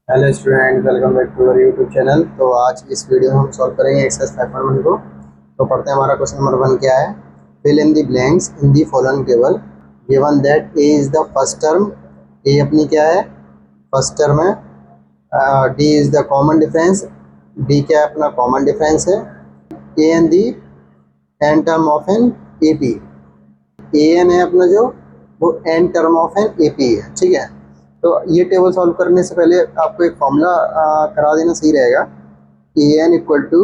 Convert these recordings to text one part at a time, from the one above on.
Hello student, welcome back to our YouTube channel. तो आज इस वीडियो में हम सॉल्व करेंगे एक्सरसाइज 5.1 को। तो पढ़ते हैं, हमारा क्वेश्चन नंबर 1 क्या है। Fill in the blanks in the following table given that a is the first term. A अपनी क्या है, फर्स्ट टर्म है। D is the common difference. D क्या है, अपना कॉमन डिफरेंस है। A n the n term of N A P. A n है अपना जो, वो n term of N A P है। ठीक है, तो ये टेबल सॉल्व करने से पहले आपको एक फॉर्मूला करा देना सही रहेगा। A n equal to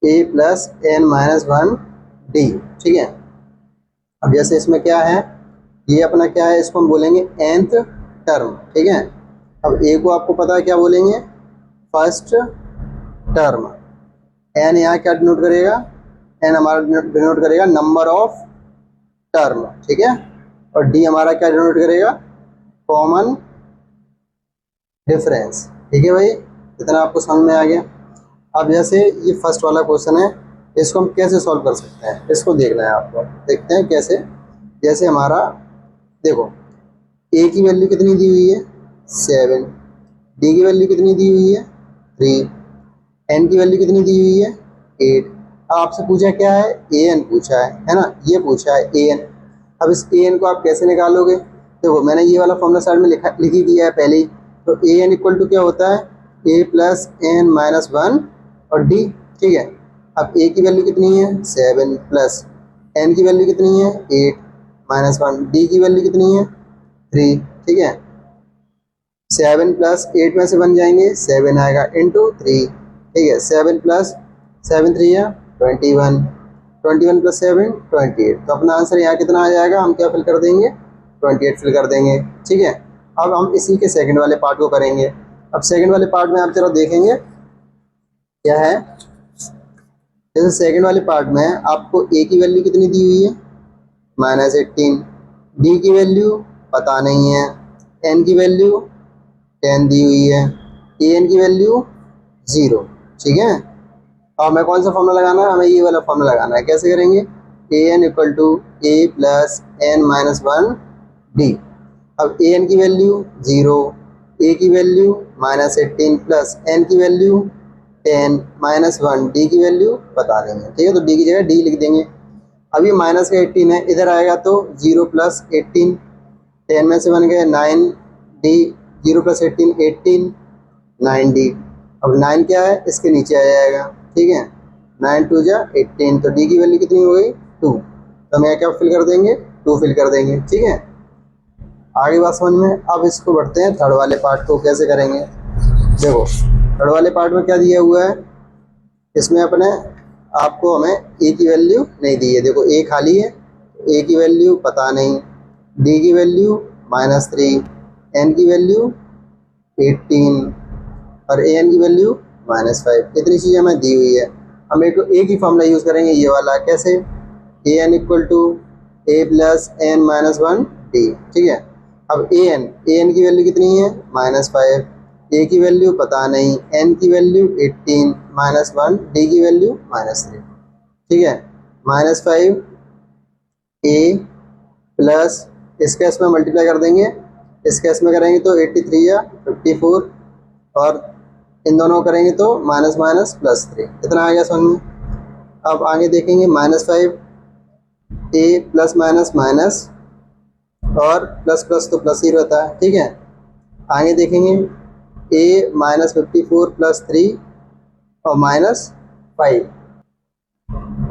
a plus N minus one d. ठीक है, अब जैसे इसमें क्या है, ये अपना क्या है, इसको हम बोलेंगे nth टर्म। ठीक है, अब ए को आपको पता है क्या बोलेंगे, फर्स्ट टर्म। एन यहाँ क्या डिनोट करेगा, एन हमारा डिनोट करेगा नंबर ऑफ टर्म। ठीक है, और डी हमारा क्या डिनोट करेगा, कॉमन डिफरेंस। ठीक है भाई, इतना आपको समझ में आ गया। अब जैसे ये फर्स्ट वाला क्वेश्चन है, इसको हम कैसे सॉल्व कर सकते हैं, इसको देखना है आपको। देखते हैं कैसे। जैसे हमारा देखो, ए की वैल्यू कितनी दी हुई है, 7। डी की वैल्यू कितनी दी हुई है, 3। एन की वैल्यू कितनी दी हुई है, 8। अब आपसे पूछा क्या है, ए एन पूछा है ना, ये पूछा है ए एन। अब इस ए एन को आप कैसे निकालोगे, देखो मैंने ये वाला फॉर्मूला साइड में लिख ही दिया है पहले ही। तो ए एन इक्वल टू क्या होता है, a plus N minus one और डी। ठीक है, अब ए की वैल्यू कितनी है, 7 प्लस एन की वैल्यू कितनी है, 8 माइनस वन, डी की वैल्यू कितनी है, 3। ठीक है, 7 प्लस 8 में से बन जाएंगे, 7 आएगा इंटू 3। ठीक है, 7 प्लस 7 3 है 21, 21 प्लस 7 28। तो अपना आंसर यहाँ कितना आ जाएगा, हम क्या फिल कर देंगे, 28 फिल कर देंगे। ठीक है, अब हम इसी के सेकंड वाले पार्ट को करेंगे। अब सेकंड वाले पार्ट में आप जरा देखेंगे क्या है। जैसे सेकंड वाले पार्ट में आपको ए की वैल्यू कितनी दी हुई है, -18। डी की वैल्यू पता नहीं है, एन की वैल्यू 10 दी हुई है, ए एन की वैल्यू 0। ठीक है, और हमें कौन सा फॉर्मूला लगाना है, हमें ये वाला फॉर्मूला लगाना है। कैसे करेंगे, a n equal to a plus N minus one d. अब ए एन की वैल्यू 0, ए की वैल्यू -18 प्लस एन की वैल्यू 10 माइनस वन, डी की वैल्यू पता नहीं है। ठीक है, तो डी की जगह डी लिख देंगे। अब ये माइनस का 18 है, इधर आएगा तो 0 प्लस 18, 10 में से बन गए 9 डी, 0 प्लस 18 18, 9 डी। अब 9 क्या है, इसके नीचे आ जाएगा। ठीक है, 9 2 जा 18, तो डी की वैल्यू कितनी हो गई, 2। तो हम यहाँ क्या फिल कर देंगे, 2 फिल कर देंगे। ठीक है, आगे बात समझ में। अब इसको बढ़ते हैं थर्ड वाले पार्ट को कैसे करेंगे। देखो थर्ड वाले पार्ट में क्या दिया हुआ है, इसमें अपने आपको हमें ए की वैल्यू नहीं दी है। देखो ए खाली है, ए की वैल्यू पता नहीं, डी की वैल्यू -3, एन की वैल्यू 18 और ए एन की वैल्यू -5। इतनी चीज़ें हमें दी हुई है। हम एक ही फॉर्मूला यूज़ करेंगे, ये वाला। कैसे, a n equal to a plus N minus one d. ठीक है, अब ए एन की वैल्यू कितनी है, -5। ए की वैल्यू पता नहीं, एन की वैल्यू 18 माइनस वन, डी की वैल्यू -3। ठीक है, -5 ए प्लस, इसके इसमें मल्टीप्लाई कर देंगे, इसके इसमें करेंगे तो 83 या 54, और इन दोनों करेंगे तो माइनस माइनस +3। इतना आ गया समझ में। अब आगे देखेंगे, -5 ए प्लस माइनस माइनस, और प्लस प्लस तो प्लस ही रहता है। ठीक है, आगे देखेंगे ए -54 + 3 और -5,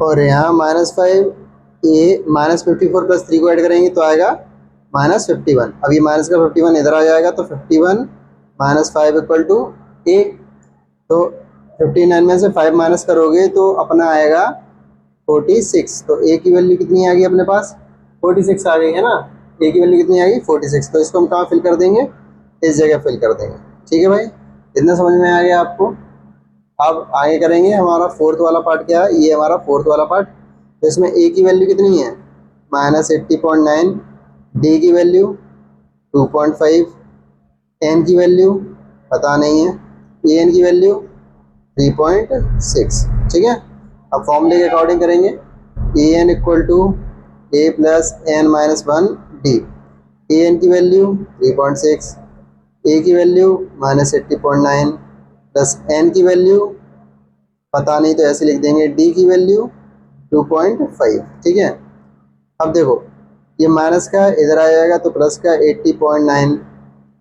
और यहाँ -5 ए -54 + 3 को ऐड करेंगे तो आएगा -51। अब ये माइनस का 51 इधर आ जाएगा, तो 51 - 5 इक्वल टू ए। तो 59 में से 5 माइनस करोगे तो अपना आएगा 46। तो ए की वैल्यू कितनी आ गई अपने पास, 46 आ गई है ना। ए की वैल्यू कितनी आ गई, 46। तो इसको हम कहाँ फिल कर देंगे, इस जगह फिल कर देंगे। ठीक है भाई, इतना समझ में आ गया आपको। अब आगे करेंगे, हमारा फोर्थ वाला पार्ट क्या है, ये हमारा फोर्थ वाला पार्ट। तो इसमें ए की वैल्यू कितनी है, -80.9, डी की वैल्यू 2.5, एन की वैल्यू पता नहीं है, ए एन की वैल्यू 3.6। ठीक है, अब फॉर्मूले के अकॉर्डिंग करेंगे, a n equal to a plus N minus one d. A n की वैल्यू 3.6, ए की वैल्यू -80.9 प्लस एन की वैल्यू पता नहीं तो ऐसे लिख देंगे, डी की वैल्यू 2.5। ठीक है, अब देखो ये माइनस का इधर आ जाएगा तो प्लस का 80.9,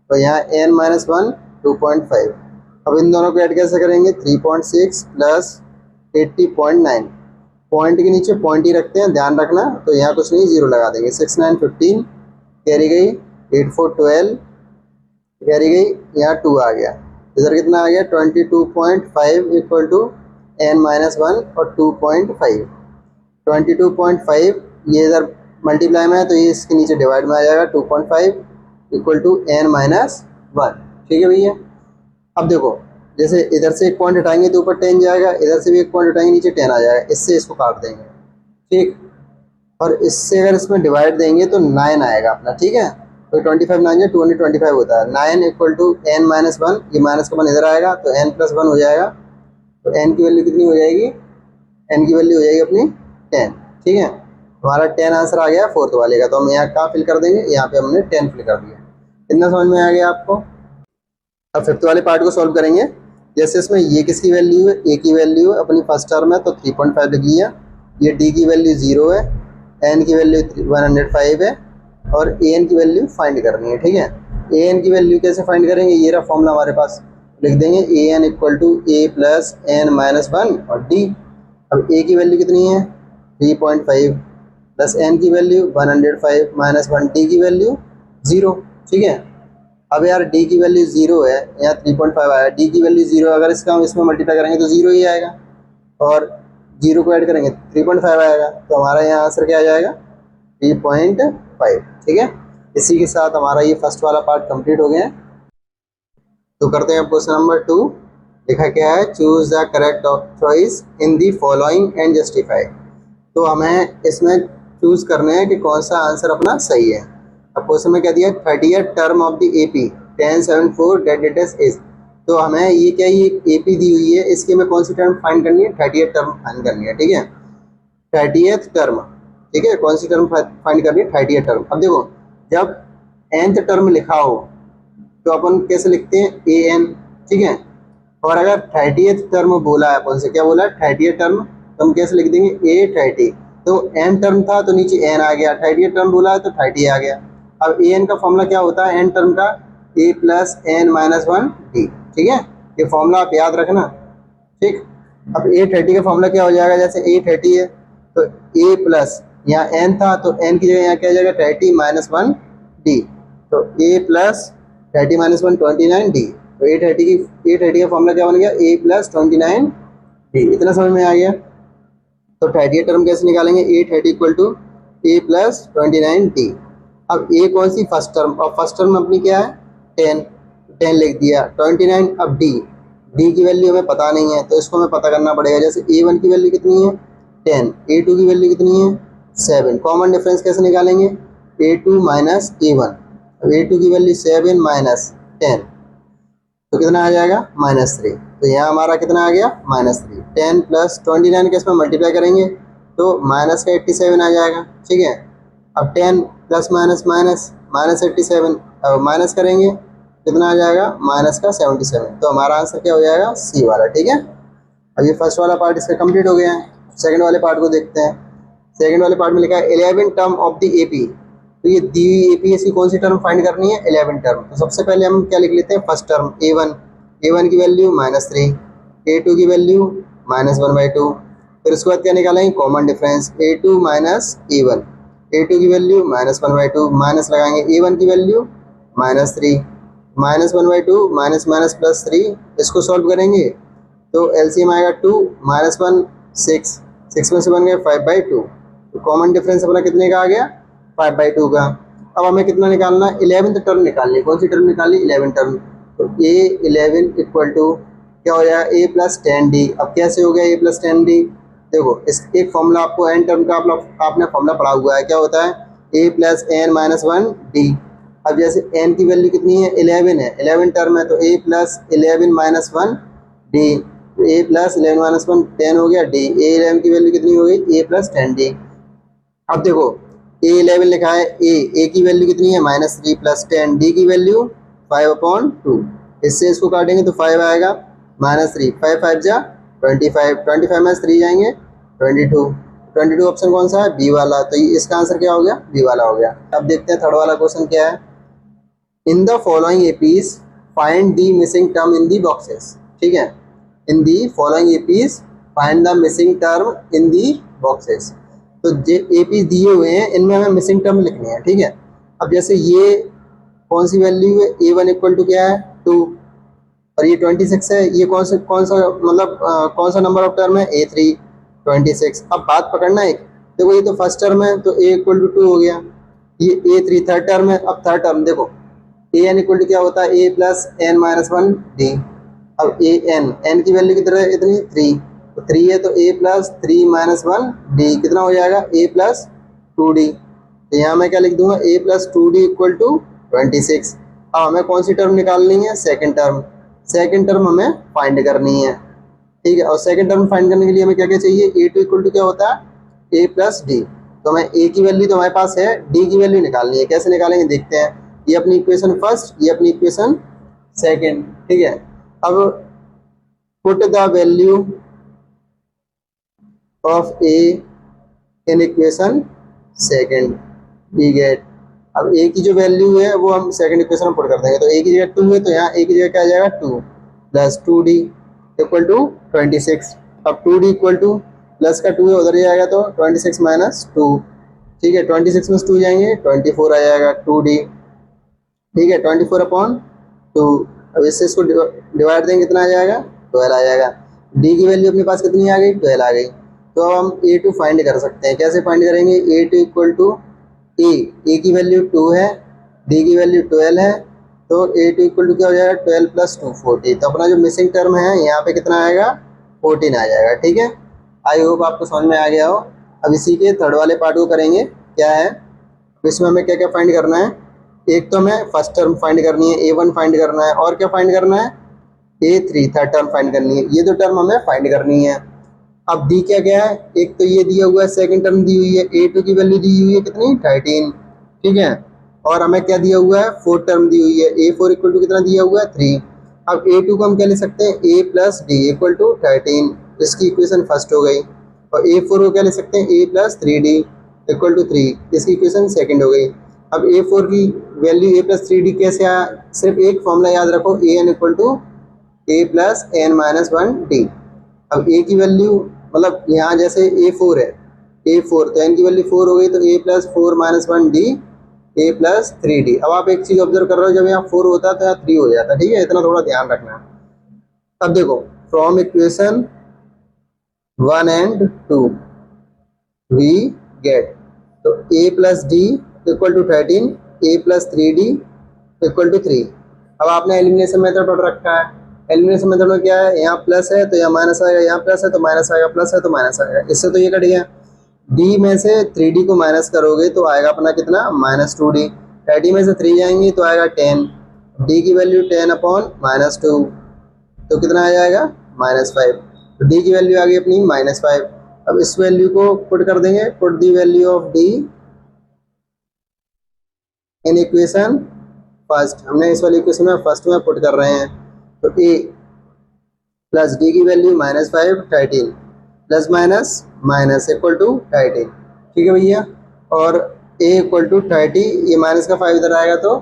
तो यहाँ n माइनस वन 2.5। अब इन दोनों को ऐड कैसे करेंगे, 3.6 प्लस 80.9, पॉइंट के नीचे पॉइंट ही रखते हैं, ध्यान रखना, तो यहाँ कुछ नहीं, जीरो लगा देंगे। 6 9 15 कैरी गई, 8 4 12 कैरी गई, यहाँ 2 आ गया, इधर कितना आ गया 22.5 equal to n minus one और 2.5। 22.5 ये इधर मल्टीप्लाई में है तो ये इसके नीचे डिवाइड में आ जाएगा, 2.5 equal to n minus one. ठीक है भैया, अब देखो जैसे इधर से एक पॉइंट हटाएंगे तो ऊपर 10 जाएगा, इधर से भी एक पॉइंट हटाएंगे नीचे 10 आ जाएगा, इससे इसको काट देंगे। ठीक, और इससे अगर इसमें डिवाइड देंगे तो 9 आएगा अपना। ठीक है, तो 25 9 या 225 होता है। 9 equal to n minus one, ये माइनस का वन इधर आएगा तो n प्लस वन हो जाएगा, तो n की वैल्यू कितनी हो जाएगी, n की वैल्यू हो जाएगी अपनी 10। ठीक है, हमारा 10 आंसर आ गया फोर्थ वाले का, तो हम यहाँ कहाँ फिल कर देंगे, यहाँ पे हमने 10 फिल कर दिया। इतना समझ में आ गया आपको। अब फिफ्थ वाले पार्ट को सॉल्व करेंगे। जैसे इसमें ये किसकी वैल्यू है, ए की वैल्यू है, अपनी फर्स्ट टर्म है तो 3.5 लिख लिया, ये डी की वैल्यू 0 है, एन की वैल्यू 105 है, और ए एन की वैल्यू फाइंड करनी है। ठीक है, ए एन की वैल्यू कैसे फाइंड करेंगे, ये रहा फॉर्मूला हमारे पास, लिख देंगे a n equal to a plus N minus one और डी। अब ए की वैल्यू कितनी है 3.5 प्लस एन की वैल्यू 105 माइनस वन, डी की वैल्यू 0। ठीक है, अब यार डी की वैल्यू 0 है, यहाँ 3.5 आया, डी की वैल्यू 0, अगर इसका हम इसमें मल्टीप्लाई करेंगे तो 0 ही आएगा, और 0 को ऐड करेंगे 3.5 आएगा, तो हमारा यहाँ आंसर क्या आ जाएगा 3.5। ठीक है, इसी के साथ हमारा ये फर्स्ट वाला पार्ट कंप्लीट हो गया है। तो करते हैं क्वेश्चन नंबर 2। लिखा क्या है, choose the correct choice in the following and justify. तो हमें इसमें चूज करने हैं कि कौन सा आंसर अपना सही है। अब क्वेश्चन में क्या दिया, 30th term of the AP 1074 date dates is. तो हमें ये क्या, ये एपी दी हुई है, इसकी हमें कौन सी टर्म फाइंड करनी है, 30th टर्म फाइंड करनी है। ठीक है, 30th टर्म, ठीक है, कौन सी टर्म फाइंड करनी है, 30th टर्म। अब देखो जब nth टर्म लिखा हो तो अपन कैसे लिखते हैं, ए एन। ठीक है, और अगर 30th टर्म बोला है अपन से, क्या बोला है 30th टर्म, तो हम कैसे लिख देंगे ए 30। तो n टर्म था तो नीचे n आ गया, 30th टर्म बोला है तो 30 आ गया। अब ए एन का फॉर्मूला क्या होता है, एन टर्म का a plus N minus one d. ठीक है, ये फॉर्मूला आप याद रखना। ठीक, अब ए 30 का फॉर्मूला क्या हो जाएगा, जैसे ए 30 है तो ए प्लस, यहाँ एन था तो एन की जगह यहाँ क्या हो जाएगा 30 माइनस वन डी, तो a plus 30 minus one 29 D. तो ए 30 का फॉर्मूला क्या बन गया, ए प्लस 29 डी। इतना समझ में आ गया। तो 30 टर्म कैसे निकालेंगे, a 30 equal to a plus 29 d. अब ए कौन सी, फर्स्ट टर्म, और फर्स्ट टर्म अपनी क्या है 10 लिख दिया, 29। अब डी की वैल्यू हमें पता नहीं है तो इसको हमें पता करना पड़ेगा। जैसे ए1 की वैल्यू कितनी है 10, ए2 की वैल्यू कितनी है 7। कॉमन डिफरेंस कैसे निकालेंगे, ए2 माइनस ए1। अब ए2 की वैल्यू 7 माइनस 10 तो कितना आ जाएगा -3। तो यहाँ हमारा कितना आ गया -3। 10 प्लस 29 के इसमें मल्टीप्लाई करेंगे तो माइनस का 87 आ जाएगा। ठीक है, अब 10 प्लस माइनस माइनस माइनस 87, अब माइनस करेंगे कितना आ जाएगा माइनस का 77। तो हमारा आंसर क्या हो जाएगा, सी वाला। ठीक है, अब ये फर्स्ट वाला पार्ट इसका कंप्लीट हो गया है। सेकंड वाले पार्ट को देखते हैं। सेकंड वाले पार्ट में लिखा है 11 टर्म ऑफ द एपी। तो ये दी हुई एपी इसकी कौन सी टर्म फाइंड करनी है, 11 टर्म। तो सबसे पहले हम क्या लिख लेते हैं, फर्स्ट टर्म ए1 की वैल्यू -3, ए2 की वैल्यू -1/2। फिर उसके बाद क्या निकालेंगे, common difference A2 minus A1, A2 की वैल्यू -1/2, माइनस लगाएंगे ए1 की वैल्यू -3, -1/2 माइनस माइनस प्लस 3। इसको सॉल्व करेंगे तो एलसीएम आएगा 2 -1 6, 6 में से बन गया 5/2। तो कॉमन डिफरेंस अपना कितने का आ गया 5/2 का। अब हमें कितना निकालना है, 11th टर्म निकालनी। कौन सी टर्म निकालनी, 11 टर्म। तो A11 इक्वल टू क्या हो जाएगा, a प्लस 10d। अब कैसे हो गया a प्लस 10d, देखो इस एक फॉर्मूला आपको n टर्म का आपने फॉर्मूला पढ़ा हुआ है, क्या होता है a plus n minus one d. अब जैसे n की वैल्यू कितनी है 11 है, 11 टर्म है तो a plus 11 minus one D, a plus 11 minus one 10 हो गया d। A11 की वैल्यू कितनी हो गई a प्लस 10d। अब देखो A11 लिखा है a की वैल्यू कितनी है -3 प्लस 10, d की वैल्यू 5/2। इससे इसको काटेंगे तो 5 आएगा, -3, 5 5 जा 25, 25 में 3 जाएंगे 22। 22 ऑप्शन कौन सा है? बी वाला। तो ये इसका आंसर क्या हो गया? बी वाला हो गया। अब देखते हैं थर्ड वाला क्वेश्चन क्या है। In the following APs find the missing term in the boxes. ठीक है, in the following APs find the missing term in the boxes. तो जो एपीज दिए हुए हैं इनमें हमें मिसिंग टर्म लिखनी है। ठीक है, अब जैसे ये कौन सी वैल्यू है? A1 इक्वल टू क्या है? 2, और ये 26 है। ये कौन सा मतलब कौन सा नंबर ऑफ टर्म है? A3 26। अब बात पकड़ना है, देखो ये तो फर्स्ट टर्म है तो A इक्वल टू 2 हो गया, ये A3 थर्ड टर्म है। अब थर्ड टर्म देखो an इक्वल टू क्या होता है? A plus n minus 1 D. अब n की वैल्यू कितना है? इतनी 3, तो 3 है तो A प्लस 3 माइनस 1 डी कितना हो जाएगा? A plus 2d। तो यहाँ मैं क्या लिख दूंगा? A plus 2d equal to 26। अब हमें कौन सी टर्म निकालनी है? Second term. सेकंड टर्म हमें फाइंड करनी है। ठीक है, और सेकंड टर्म फाइंड करने के लिए हमें क्या क्या चाहिए? A2 इक्वल टू क्या होता है? A plus D. तो हमें A की वैल्यू तो हमारे पास है, D की वैल्यू निकालनी है। कैसे निकालेंगे देखते हैं। ये अपनी इक्वेशन फर्स्ट, ये अपनी इक्वेशन सेकंड। ठीक है, अब put the value of A in equation second, we get. अब A की जो वैल्यू है वो हम सेकंड इक्वेशन में पुट कर देंगे। तो A की जगह 2 है तो यहाँ A की जगह क्या आ जाएगा? 2 प्लस 2d इक्वल टू 26। अब 2d इक्वल टू प्लस का 2 है उधर ही आएगा तो 26 माइनस 2। ठीक है, 26 में 2 जाएंगे 24 आ जाएगा 2d। ठीक है, 24/2। अब इससे इसको डिवाइड देंगे कितना आ जाएगा? 12 आ जाएगा। d की वैल्यू अपने पास कितनी आ गई? 12 आ गई। तो अब हम A2 फाइंड कर सकते हैं। कैसे फाइंड करेंगे? A2 इक्वल टू A की वैल्यू 2 है, D की वैल्यू 12 है, तो A2 इक्वल टू क्या हो जाएगा? 12 प्लस 2 14। तो अपना जो मिसिंग टर्म है यहाँ पे कितना आएगा? 14 आ जाएगा। ठीक है, आई होप आपको समझ में आ गया हो। अब इसी के थर्ड वाले पार्ट को करेंगे। क्या है इसमें हमें क्या क्या फाइंड करना है? एक तो हमें फर्स्ट टर्म फाइंड करनी है, A1 फाइंड करना है, और क्या फाइंड करना है? A3 थर्ड टर्म फाइंड करनी है। ये दो टर्म हमें फाइंड करनी है। अब डी क्या क्या है? एक तो ये दिया हुआ है, सेकंड टर्म दी हुई है, A2 की वैल्यू दी हुई है कितनी? 13। ठीक है, और हमें क्या दिया हुआ है? फोर्थ टर्म दी हुई है, A4 इक्वल टू कितना दिया हुआ है? 3। अब A2 को हम क्या लिख सकते हैं? A plus d equal to 13। इसकी इक्वेशन फर्स्ट हो गई। और A4 को क्या लिख सकते हैं? A plus 3d equal to 3। इसकी इक्वेशन सेकंड हो गई। अब A4 की वैल्यू A प्लस 3d कैसे आया? सिर्फ एक फॉर्मूला याद रखो, AN equal to A plus n minus 1d। अब A की वैल्यू मतलब यहाँ जैसे A4 है, A4 तो n की वैल्यू 4 हो गई तो A plus 4 minus 1d A plus 3d। अब आप एक चीज़ ऑब्जर्व कर रहे हो, जब यहाँ 4 होता है तो यहाँ 3 हो जाता है। ठीक है, इतना थोड़ा ध्यान रखना है। अब देखो from equation 1 and 2 we get, तो A plus d equal to 13, A plus 3d equal to 3। अब आपने एलिमिनेशन मेथड पढ़ रखा है। एलिमिनेशन मेथड में क्या है? यहाँ प्लस है तो यहाँ माइनस आएगा, यहाँ प्लस है तो माइनस आएगा, प्लस है तो माइनस आएगा। इससे तो ये कट गया। d में से 3d को माइनस करोगे तो आएगा अपना कितना? -2d। 30 में से 3 जाएंगे तो आएगा 10। d की वैल्यू 10/-2 तो कितना आ जाएगा? -5। तो d की वैल्यू आ गई अपनी -5। अब इस वैल्यू को पुट कर देंगे, put the value of d in equation first. हमने इस वाली इक्वेशन में फर्स्ट में पुट कर रहे हैं। तो a प्लस डी की value -5 13 plus minus minus equal to 13। ठीक है भैया, और a इक्वल टू 30, ये माइनस का 5 इधर आएगा तो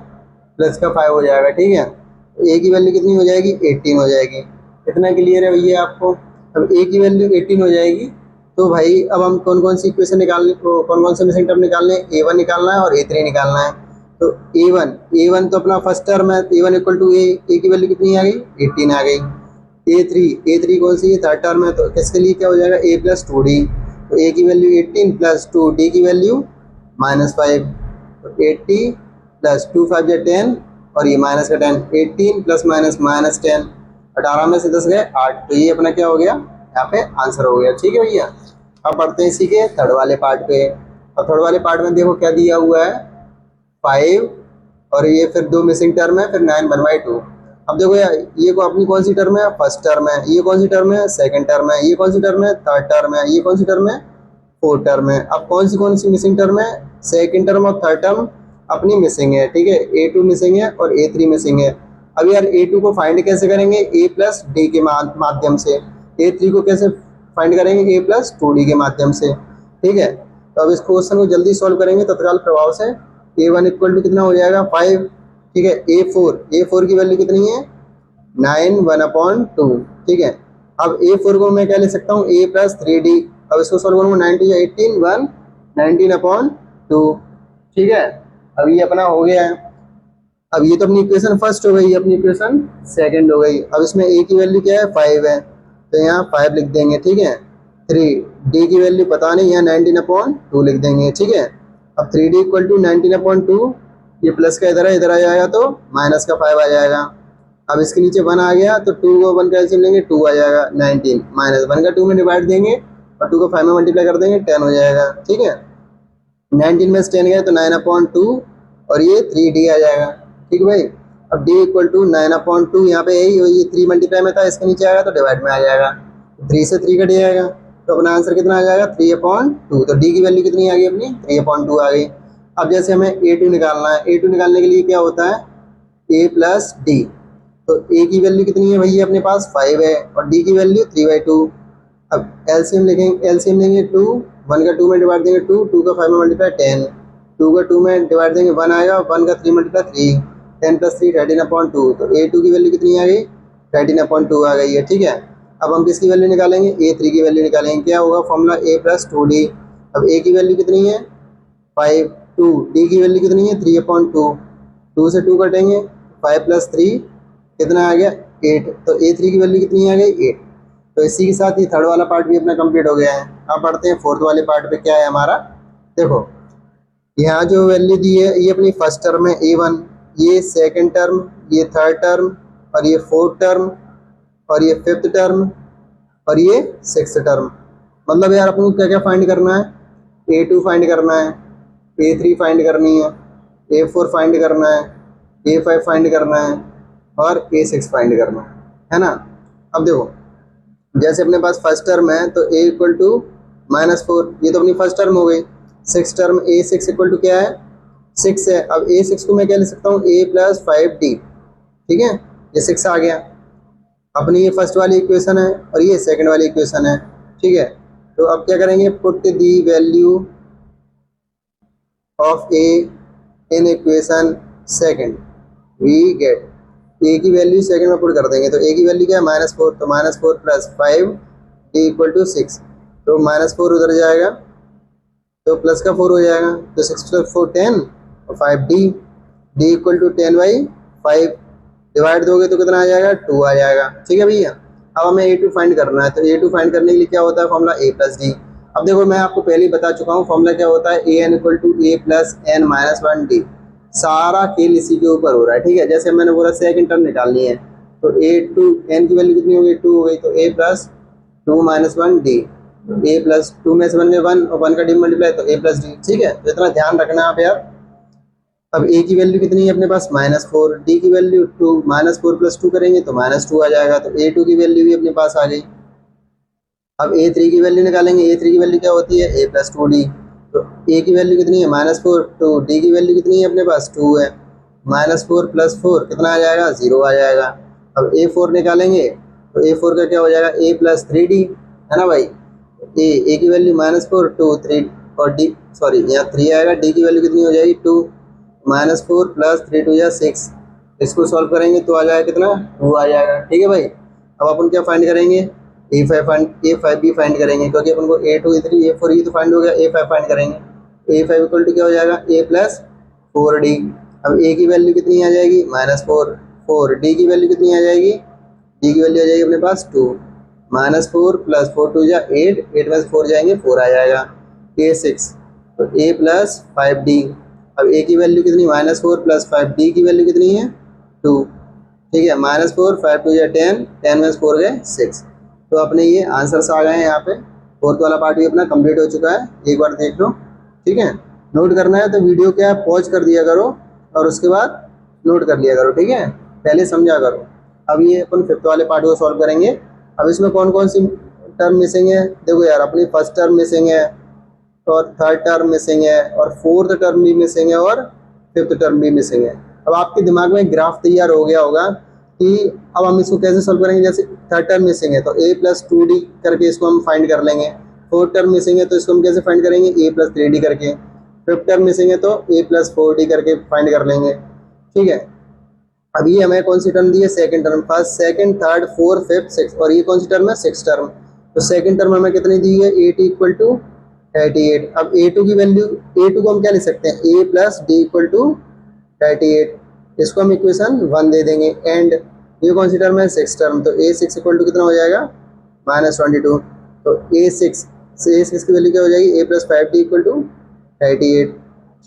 प्लस का 5 हो जाएगा। ठीक है, तो a की वैल्यू कितनी हो जाएगी? 18 हो जाएगी। इतना क्लियर है भैया आपको? अब a की वैल्यू 18 हो जाएगी तो भाई अब हम कौन कौन सी इक्वेशन निकालने को, कौन कौन से मिसिंग टर्म निकालने हैं? A1 निकालना है और A3 निकालना है। तो A1 तो अपना फर्स्ट टर्म है, A1 इक्वल टू a की वैल्यू कितनी आ गई? 18 आ गई। A3 कौन सी है? थर्ड टर्म है, तो किसके लिए क्या हो जाएगा? A plus 2d। तो a की वैल्यू 18 प्लस 2, d की वैल्यू -5। तो 80 प्लस 2 5 या 10 और ये माइनस का 10, 18 प्लस माइनस -10, 18 में से 10 गए 8। तो ये अपना क्या हो गया? यहाँ पे आंसर हो गया। ठीक है भैया, अब पढ़ते हैं इसी के थर्ड वाले पार्ट पे। और थर्ड वाले पार्ट में देखो क्या दिया हुआ है? 5 और ये फिर 2 मिसिंग टर्म है, फिर 9 1/2। अब देखो यार, ये को अपनी कौन सी टर्म है? फर्स्ट टर्म है। ये कौन सी टर्म है? सेकंड टर्म है। ये कौन सी टर्म है? थर्ड टर्म है। ये कौन सी टर्म है? फोर्थ टर्म है। अब कौन सी मिसिंग टर्म है? सेकंड टर्म और थर्ड टर्म अपनी मिसिंग है, ठीक है, A2 मिसिंग है और A3 मिसिंग है। अब यार A2 को फाइंड कैसे करेंगे, A प्लस डी के माध्यम से। A3 को कैसे फाइंड करेंगे, A प्लस 2D के माध्यम से, ठीक है। तो अब इस क्वेश्चन को जल्दी सॉल्व करेंगे तत्काल प्रभाव से। A1 इक्वल टू कितना हो जाएगा 5, ठीक है। A4 की वैल्यू कितनी है 9 1/2, ठीक है। अब A4 को मैं क्या ले सकता हूँ A प्लस 3D। अब इसको सॉल्व करूँगा 9 2 18 1 19/2, ठीक है। अब ये अपना हो गया है। अब ये तो अपनी इक्वेशन फर्स्ट हो गई, अपनी इक्वेशन सेकंड हो गई। अब इसमें A की वैल्यू क्या है 5 है, तो यहाँ 5 लिख देंगे, ठीक है। 3 D की वैल्यू पता नहीं, यहाँ 19/2 लिख देंगे, ठीक है। अब 3D इक्वल टू 19/2, ये प्लस का इधर आ जाएगा तो माइनस का 5 आ जाएगा। अब इसके नीचे 1 आ गया तो 2 को 1 का एलसीएम लेंगे 2 आ जाएगा, 19 माइनस 1 का 2 में डिवाइड देंगे और 2 को 5 में मल्टीप्लाई कर देंगे 10 हो जाएगा, ठीक है। 19 में से 10 गए तो 9/2 और ये 3D आ जाएगा, ठीक है भाई। अब D इक्वल टू 9/2, यहाँ पे यही ये 3 मल्टीप्लाई में था, इसके नीचे आएगा तो डिवाइड में आ जाएगा, 3 से 3 कट जाएगा तो अपना आंसर कितना आ जाएगा 3/2। तो D की वैल्यू कितनी आ गई अपनी 3/2 आ गई। अब जैसे हमें A2 निकालना है, A2 निकालने के लिए क्या होता है A प्लस D। तो A की वैल्यू कितनी है भैया अपने पास 5 है और D की वैल्यू 3/2। अब एलसीएम लेंगे 2, 1 का 2 में डिवाइड देंगे 2, 2 का 5 में मल्टीप्लाई 10, 2 का 2 में डिवाइड देंगे 1 आएगा, 1 का 3 मल्टीप्लाई 3, 10 प्लस 3 13/2। तो A2 की वैल्यू कितनी आ गई 13/2 आ गई है, ठीक है। अब हम किसकी वैल्यू निकालेंगे A3 की वैल्यू निकालेंगे। क्या होगा फॉर्मूला A प्लस 2D। अब A की वैल्यू कितनी है 5, 2, D की वैल्यू कितनी है 3/2, 2 से 2 कटेंगे 5 प्लस 3 कितना आ गया 8। तो A3 की वैल्यू कितनी आ गई 8। तो इसी के साथ ही थर्ड वाला पार्ट भी अपना कंप्लीट हो गया है। अब पढ़ते हैं फोर्थ वाले पार्ट पे क्या है हमारा। देखो यहाँ जो वैल्यू दी है ये अपनी फर्स्ट टर्म है A1, ये सेकंड टर्म, ये थर्ड टर्म और ये फोर्थ टर्म और ये फिफ्थ टर्म और ये सिक्स्थ टर्म। मतलब यार अपन को क्या क्या फाइंड करना है, A2 फाइंड करना है, A3 फाइंड करनी है, A4 फाइंड करना है, A5 फाइंड करना है और A6 फाइंड करना है ना। अब देखो जैसे अपने पास फर्स्ट टर्म है तो A इक्वल टू -4, ये तो अपनी फर्स्ट टर्म हो गई। Six term A6 equal to क्या है 6 है। अब A6 को मैं क्या लिख सकता हूँ A प्लस 5D, ठीक है, ये 6 आ गया। अपनी ये फर्स्ट वाली इक्वेशन है और ये सेकंड वाली इक्वेशन है, ठीक है। तो अब क्या करेंगे put the value of A in equation second, we get A की वैल्यू सेकंड में पुट कर देंगे। तो A की वैल्यू क्या है -4, तो -4 प्लस 5 D इक्वल टू 6। तो -4 उधर जाएगा तो प्लस का 4 हो जाएगा, तो 6 प्लस 4 10 और 5D, D equal to 10/5 divide दोगे तो कितना आ जाएगा 2 आ जाएगा, ठीक है भैया। अब हमें A2 फाइंड करना है, तो A2 फाइंड करने के लिए क्या होता है फॉर्मूला A प्लस D। अब देखो मैं आपको पहले ही बता चुका हूँ फॉर्मूला क्या होता है AN equal to A plus N minus 1D। सारा खेल इसी के ऊपर हो रहा है, ठीक है। जैसे मैंने बोला सेकंड टर्म निकालनी है तो A2 N की वैल्यू कितनी हो गई 2 हो गई, तो A plus 2 minus 1D, A plus 2 में से 1 में 1 और 1 का डी मल्टीप्लाई तो A प्लस D, ठीक है। तो इतना ध्यान रखना आप यार। अब A की वैल्यू कितनी है अपने पास -4, D की वैल्यू 2, -4 प्लस 2 करेंगे तो -2 आ जाएगा, तो A2 की वैल्यू भी अपने पास आ गई। अब A3 की वैल्यू निकालेंगे, A3 की वैल्यू क्या होती है A प्लस 2D। तो A की वैल्यू कितनी है -4, तो D की वैल्यू कितनी है अपने पास 2 है, -4 प्लस 4 कितना आ जाएगा 0 आ जाएगा। अब A4 निकालेंगे तो A4 का क्या हो जाएगा A प्लस 3D, है ना भाई। A की वैल्यू -4 2 3 और D सॉरी यहाँ 3 आएगा, D की वैल्यू कितनी हो जाएगी 2, -4 प्लस 3 2 या 6। इसको सॉल्व करेंगे तो आ जाएगा कितना 2 आ जाएगा, ठीक है भाई। अब अपन क्या फाइंड करेंगे A5 भी फाइंड करेंगे क्योंकि अपन को A2 A3 A4 ये तो फाइंड हो गया, A5 फाइंड करेंगे। A5 इक्वल टू क्या हो जाएगा A प्लस 4D। अब A की वैल्यू कितनी आ जाएगी -4 D की वैल्यू कितनी आ जाएगी, D की वैल्यू आ जाएगी अपने पास 2, -4 प्लस 4 2 या 8, 8 में से 4 जाएंगे 4 आ जाएगा। A6 तो A प्लस 5D। अब A की वैल्यू कितनी -4 प्लस 5D की वैल्यू कितनी है 2, ठीक है। -4 5 2 या 10, 10 में से 4 गए 6। तो अपने ये आंसर्स आ गए हैं यहाँ पे। फोर्थ वाला पार्ट भी अपना कंप्लीट हो चुका है, एक बार देख लो, ठीक है। नोट करना है तो वीडियो क्या पॉज कर दिया करो और उसके बाद नोट कर लिया करो, ठीक है, पहले समझा करो। अब ये अपन फिफ्थ वाले पार्ट को सॉल्व करेंगे। अब इसमें कौन कौन सी टर्म मिसिंग है, देखो यार अपनी फर्स्ट टर्म मिसिंग है और थर्ड टर्म मिसिंग है और फोर्थ टर्म भी मिसिंग है और फिफ्थ टर्म भी मिसिंग है। अब आपके दिमाग में ग्राफ तैयार हो गया होगा कि अब हम इसको कैसे सॉल्व करेंगे। जैसे थर्ड टर्म मिसिंग है तो a प्लस 2d करके इसको हम फाइंड कर लेंगे। फोर्थ टर्म मिसिंग है तो इसको हम कैसे फाइंड करेंगे, a प्लस 3d करके। फिफ्थ टर्म मिसिंग है तो a प्लस 4d करके फाइंड कर लेंगे, ठीक है। अब ये हमें कौन सी टर्म दी है, second term. First, second, third, fourth, fifth, six, और ये कौन सी टर्म है, सिक्स टर्म। तो सेकंड टर्म हमें कितनी दी है, 8 इक्वल टू 38। अब a2 की वैल्यू, a2 को हम क्या लिख सकते हैं, a plus d equal to 38। इसको हम इक्वेशन 1 दे देंगे। एंड ये कौन सी टर्म है, सिक्स टर्म। तो a6 इक्वल टू कितना हो जाएगा, -22। तो a6 की वैल्यू क्या हो जाएगी, a plus 5d equal to 38,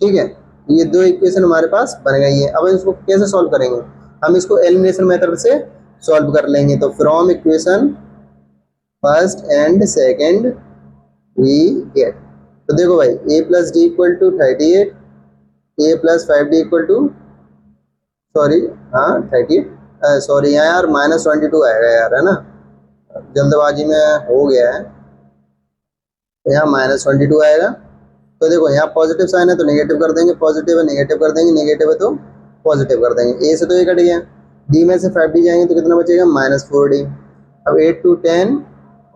ठीक है। ये दो इक्वेशन हमारे पास बन गई है। अब इसको कैसे सॉल्व करेंगे, हम इसको एलिमिनेशन मेथड से सॉल्व कर लेंगे। तो from equation first and second we get, तो देखो भाई a plus d equal to 38, a plus 5d equal to, sorry हाँ 38, सॉरी यहाँ यार -22 आएगा यार, है ना, जल्दबाजी में हो गया है। तो यहाँ -22 आएगा। तो देखो यहाँ पॉजिटिव साइन है तो नेगेटिव कर देंगे, पॉजिटिव है नेगेटिव कर देंगे, नेगेटिव है तो पॉजिटिव कर देंगे। ए से तो ये कट गया, डी में से 5d जाएंगे तो कितना बचेगा, -4d। अब 8 to 10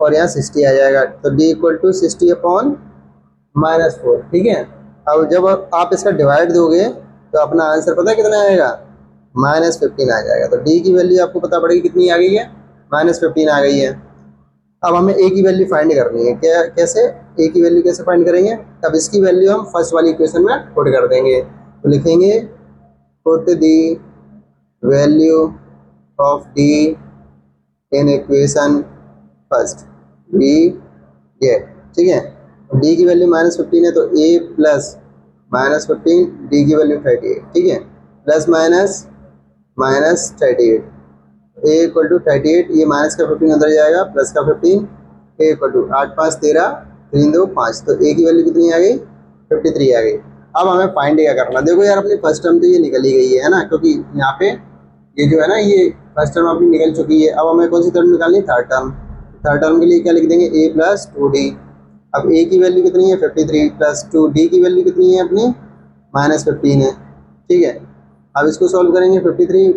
और यहाँ 60 आ जाएगा, तो d इक्वल टू 60 अपॉन -4, ठीक है। अब जब आप इसका डिवाइड दोगे तो अपना आंसर पता है कितना आएगा, -15 आ जाएगा। तो d की वैल्यू आपको पता पड़ेगी कितनी आ गई है, -15 आ गई है। अब हमें a की वैल्यू फाइंड करनी है, क्या कैसे, a की वैल्यू कैसे फाइंड करेंगे, तब इसकी वैल्यू हम फर्स्ट वाली इक्वेशन में पुट कर देंगे। तो लिखेंगे put the value of d in equation first we get, ठीक है। d की वैल्यू -15 है तो a प्लस -15, d की वैल्यू 38, ठीक है, plus minus -38, a equal to 38, ये माइनस का 15 अंदर जाएगा, प्लस का 15, a इक्वल टू 8 5 13, 3 2 5, तो a की वैल्यू कितनी आ गई, 53 आ गई। अब हमें फाइंड क्या करना, देखो यार अपनी फर्स्ट टर्म तो ये निकल ही गई है ना, क्योंकि यहाँ पे ये जो है ना, ये फर्स्ट टर्म अपनी निकल चुकी है। अब हमें कौन सी टर्म निकालनी है, थर्ड टर्म। थर्ड टर्म के लिए क्या लिख देंगे, a प्लस 2d। अब a की वैल्यू कितनी है, 53, प्लस 2d की वैल्यू कितनी है अपनी, -15 है, ठीक है। अब इसको सॉल्व करेंगे, 53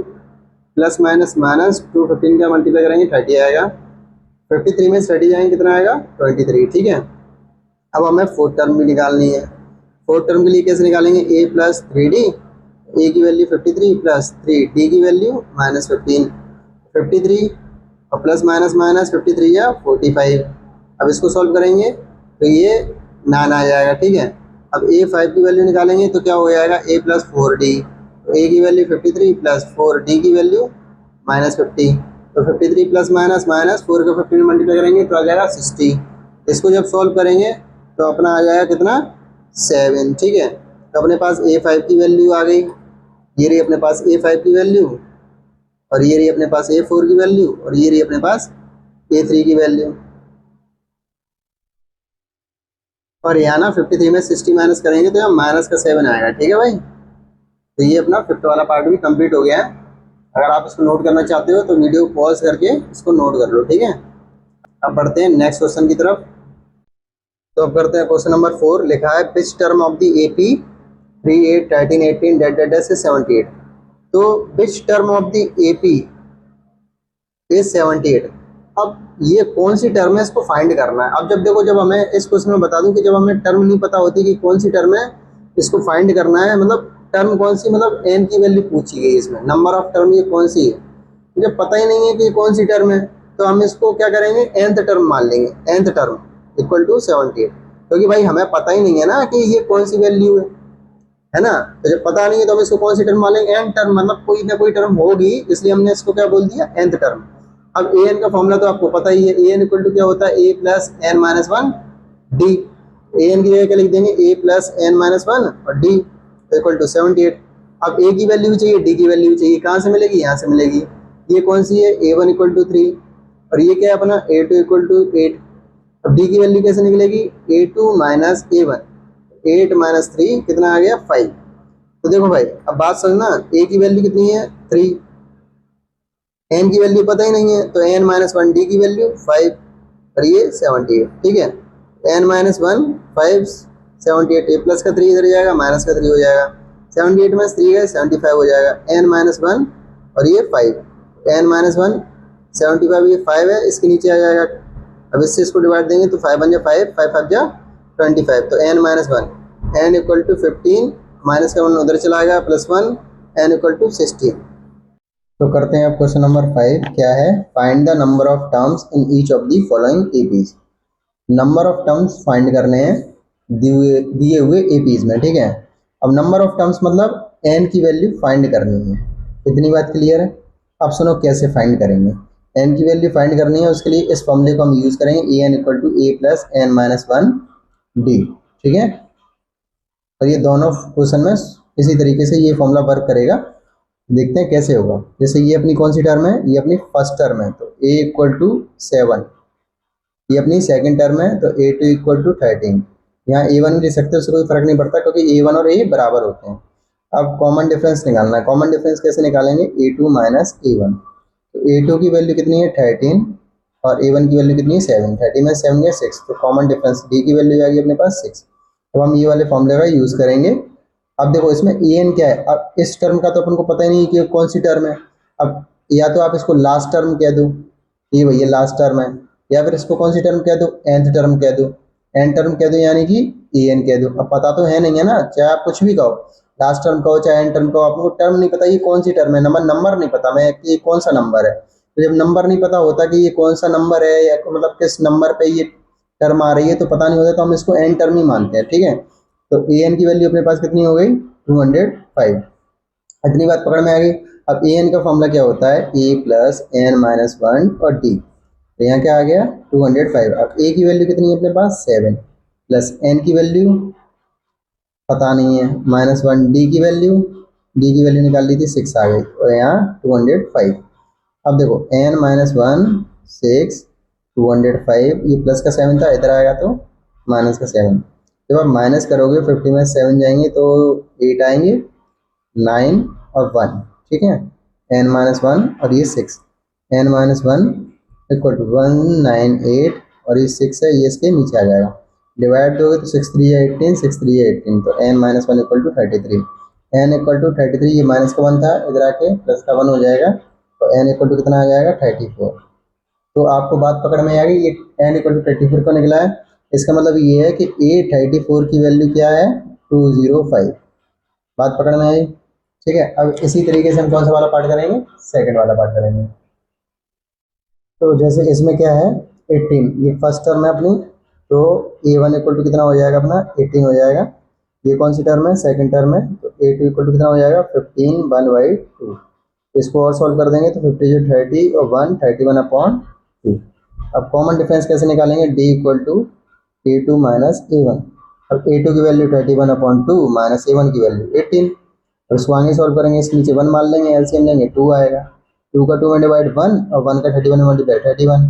प्लस माइनस -2, 15 का मल्टीप्लाई करेंगे 30 आएगा, 53 में 30 जाएंगे कितना आएगा, 23, ठीक है। अब हमें फोर्थ टर्म भी निकालनी है। फोर्थ टर्म के लिए कैसे निकालेंगे, a प्लस 3d, a की वैल्यू 53 प्लस 3, d की वैल्यू -15, 53 और प्लस माइनस माइनस 53 या 45। अब इसको सॉल्व करेंगे तो ये 9 आ जाएगा, ठीक है। अब a5 की वैल्यू निकालेंगे तो क्या हो जाएगा, a प्लस 4d, तो a की वैल्यू 53 प्लस 4, d की वैल्यू -50, तो 53 प्लस माइनस 4 का 15 मल्टीप्लाई करेंगे तो आ जाएगा 60। इसको जब सॉल्व करेंगे तो अपना आ जाएगा कितना, 7, ठीक है। तो अपने पास a5 की वैल्यू आ गई, ये रही अपने पास a5 की वैल्यू, और ये रही अपने पास a4 की वैल्यू, और ये रही अपने पास a3 की वैल्यू। और यहाँ ना 53 में 60 माइनस करेंगे तो यहाँ माइनस का 7 आएगा, ठीक है भाई। तो ये अपना फिफ्थ वाला पार्ट भी कंप्लीट हो गया है। अगर आप इसको नोट करना चाहते हो तो वीडियो पॉज करके इसको नोट कर लो, ठीक है। अब बढ़ते हैं नेक्स्ट क्वेश्चन की तरफ। तो अब करते हैं क्वेश्चन नंबर 4। लिखा है which term of the AP 3 8 13 18 dash 78। तो which term of the AP is 78। अब ये कौन सी टर्म है, इसको फाइंड करना है। अब जब देखो, जब हमें इस क्वेश्चन में बता दूं कि जब हमें टर्म नहीं पता होती कि कौन सी टर्म है, इसको फाइंड करना है, मतलब टर्म कौन सी, मतलब n की वैल्यू पूछी गई इसमें, नंबर ऑफ टर्म ये कौन सी है, मुझे पता ही नहीं है कि कौन सी टर्म है, तो हम इसको क्या करेंगे, nth टर्म मान लेंगे, nth टर्म इक्वल टू 78, क्योंकि भाई हमें पता ही नहीं है ना कि ये कौन सी वैल्यू है ना। तो जब पता नहीं है तो हम इसको कौन सी टर्म मान लेंगे, n टर्म, मतलब कोई ना कोई टर्म होगी, इसलिए हमने इसको क्या बोल दिया, nth टर्म। अब an का फॉर्मूला तो आपको पता ही है, an इक्वल टू क्या होता है, a plus n minus 1 d। an की जगह क्या लिख देंगे, a प्लस n माइनस 1 और d इक्वल टू 78। अब a की वैल्यू भी चाहिए, d की वैल्यू भी चाहिए, कहाँ से मिलेगी, यहाँ से मिलेगी। ये कौन सी है, a1 इक्वल टू 3, और ये क्या है अपना a2 इक्वल टू 8। अब d की वैल्यू कैसे निकलेगी, a2 माइनस a1, 8 माइनस 3 कितना आ गया, 5। तो देखो भाई अब बात समझना, a की वैल्यू कितनी है 3, n की वैल्यू पता ही नहीं है, तो n माइनस 1, d की वैल्यू 5 और ये 78, ठीक है। n माइनस 1 5 78, ए प्लस का 3 इधर जाएगा, माइनस का 3 हो जाएगा, 78 में 3 गए 75 हो जाएगा, n-1 और ये 5, n-1 75, ये 5 है, इसके नीचे आ जाएगा। अब इससे इसको डिवाइड देंगे तो 5 1 जा 5, 5 5 जा 25, तो n-1, n equal to 15, minus का 1 उधर चला गया, +1, n इक्वल टू 16। तो करते हैं अब क्वेश्चन नंबर 5, क्या है, find the number of terms in each of the following APs. Number of terms find करने हैं दिए हुए एपीज में, ठीक है। अब नंबर ऑफ टर्म्स मतलब n की वैल्यू फाइंड करनी है, इतनी बात क्लियर है। अब सुनो कैसे फाइंड करेंगे, n की वैल्यू फाइंड करनी है, उसके लिए इस फॉर्मूले को हम यूज करेंगे, an equal to a plus n-1 d, ठीक है। और ये दोनों क्वेश्चन में इसी तरीके से ये फॉर्मूला वर्क करेगा, देखते हैं कैसे होगा। जैसे ये अपनी कौन सी टर्म है, ये अपनी फर्स्ट टर्म है, तो a इक्वल टू 7, ये अपनी सेकंड टर्म है, तो a2 इक्वल टू 13। यहाँ a1 भी लिख सकते हैं, उससे कोई फर्क नहीं पड़ता क्योंकि a1 और a बराबर होते हैं। अब कॉमन डिफरेंस निकालना है, कॉमन डिफरेंस कैसे निकालेंगे, a2 माइनस a1, तो a2 की वैल्यू कितनी है 13 और a1 की वैल्यू कितनी है 7, 30 में 7 गया 6, तो कॉमन डिफरेंस d की वैल्यू आ गई अपने पास 6। अब हम ये वाले फॉर्मूले का यूज़ करेंगे। अब देखो इसमें an क्या है, अब इस टर्म का तो अपन को पता ही नहीं कि कौन सी टर्म है। अब या तो आप इसको लास्ट टर्म कह दो, ये भैया लास्ट टर्म है, या फिर इसको कौन सी टर्म कह दो, nth टर्म कह दो, n टर्म कह दो, यानी कि an कह दो। अब पता तो है नहीं है ना, चाहे आप कुछ भी कहो, लास्ट टर्म कहो चाहे n टर्म कहो, आपको टर्म नहीं पता ये कौन सी टर्म है, नंबर नहीं पता मैं कि ये कौन सा नंबर है। तो जब नंबर नहीं पता होता कि ये कौन सा नंबर है या मतलब किस नंबर पे ये टर्म आ रही है, तो पता नहीं होता, तो हम इसको n टर्म ही मानते हैं, ठीक है। तो an की वैल्यू अपने पास कितनी हो गई 205, इतनी बात पकड़ में आ गई। अब an का फॉर्मूला क्या होता है, a प्लस n-1 और d, तो यहाँ क्या आ गया 205। अब a की वैल्यू कितनी है अपने पास 7, प्लस n की वैल्यू पता नहीं है -1, d की वैल्यू निकाल ली थी 6 आ गई, और यहाँ 205। अब देखो n-1 6 205, ये प्लस का 7 था, इधर आएगा तो माइनस का 7। जब आप माइनस करोगे 50 में 7 जाएंगे तो 8 आएंगे, 9 और 1, ठीक है, n-1 और ये 6, n-1 इक्वल टू 198 और ये 6 है, ये इसके नीचे आ जाएगा, डिवाइड दोगे तो 6 3 18, 6 3 18, तो n-1 equal to 33, n equal to 33, ये माइनस का 1 था, इधर आके प्लस का 1 हो जाएगा, तो n इक्वल टू कितना आ जाएगा 34। तो आपको बात पकड़ में आ गई, ये n इक्वल टू 34 को निकला है, इसका मतलब ये है कि a 34 की वैल्यू क्या है 205। बात पकड़ में आई, ठीक है। अब इसी तरीके से हम कौन सा वाला पार्ट करेंगे, सेकंड वाला पार्ट करेंगे। तो जैसे इसमें क्या है 18, ये फर्स्ट टर्म है अपनी, तो a1 इक्वल टू कितना हो जाएगा अपना 18 हो जाएगा। ये कौन सी टर्म है, सेकंड टर्म है, तो a2 इक्वल टू कितना हो जाएगा 15 1/2। इसको और सॉल्व कर देंगे तो 50 जो 30 और 1 31/2। अब कॉमन डिफरेंस कैसे निकालेंगे, d equal to a2 minus a1। अब a2 की वैल्यू 31/2 माइनस a1 की वैल्यू 18। अब इसको आगे सॉल्व करेंगे, इसके नीचे 1 मान लेंगे, एलसीएम लेंगे 2 आएगा, 2 का 2 में डिवाइड 1 और 1 का 31 में मल्टीप्लाई 31,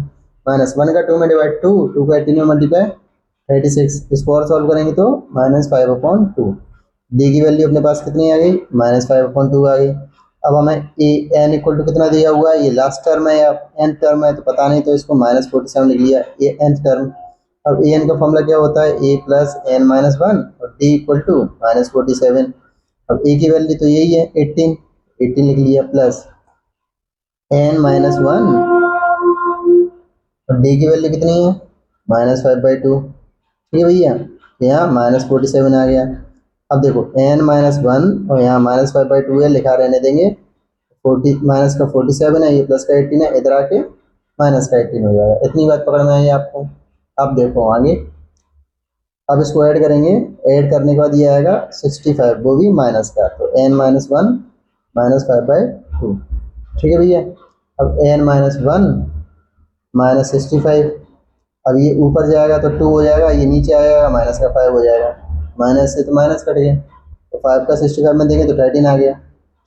माइनस 1 का 2 में डिवाइड 2, 2 का 18 में मल्टीप्लाई 36। इसको और सॉल्व करेंगे तो -5/2। डी की वैल्यू अपने पास कितनी आ गई -5/2 आ गई। अब हमें ए एन इक्वल टू कितना दिया हुआ है, ये लास्ट टर्म है या एन टर्म है तो पता नहीं, तो इसको -47 लिख लिया, ये एन टर्म। अब ए एन का फॉर्मूला क्या होता है, ए प्लस n-1 और डी इक्वल टू -47। अब ए की वैल्यू तो यही है 18 लिख लिया, प्लस n-1 और डी की वैल्यू कितनी है -5/2, ठीक है भैया, यहाँ -47 आ गया। अब देखो n-1 और यहाँ -5/2 है, लिखा रहने देंगे, 40 माइनस का 47 है, ये प्लस का 18 है, इधर आके माइनस का 18 हो जाएगा। इतनी बात पकड़ में आई आपको। अब देखो आगे, अब इसको ऐड करेंगे, ऐड करने के बाद ये आएगा 65, वो भी माइनस का, तो n-1 -5/2, ठीक है भैया। अब n-1 -65, अब ये ऊपर जाएगा तो 2 हो जाएगा, ये नीचे आएगा माइनस का 5 हो जाएगा, माइनस से तो माइनस कट गया, तो 5 का 65 में देंगे तो 13 आ गया,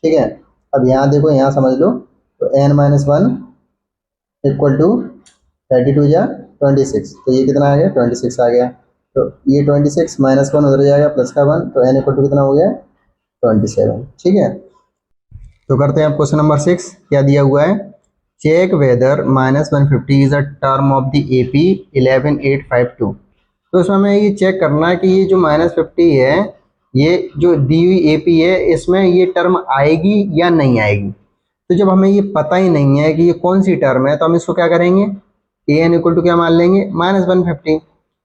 ठीक है। अब यहाँ देखो, यहाँ समझ लो, तो n-1 इक्वल टू 32 या 26, तो ये कितना आ गया 26 आ गया, तो ये 26 माइनस 1 उधर जाएगा, प्लस का 1, तो n इक्वल टू कितना हो गया 27, ठीक है। तो करते हैं आप क्वेश्चन नंबर 6, क्या दिया हुआ है, check whether -150 is a term of the AP 11852। तो इसमें हमें ये चेक करना है कि ये जो -50 है ये जो दी हुई एपी है इसमें ये टर्म आएगी या नहीं आएगी। तो जब हमें ये पता ही नहीं है कि ये कौन सी टर्म है तो हम इसको क्या करेंगे, ए एन इक्वल टू क्या मान लेंगे, -150।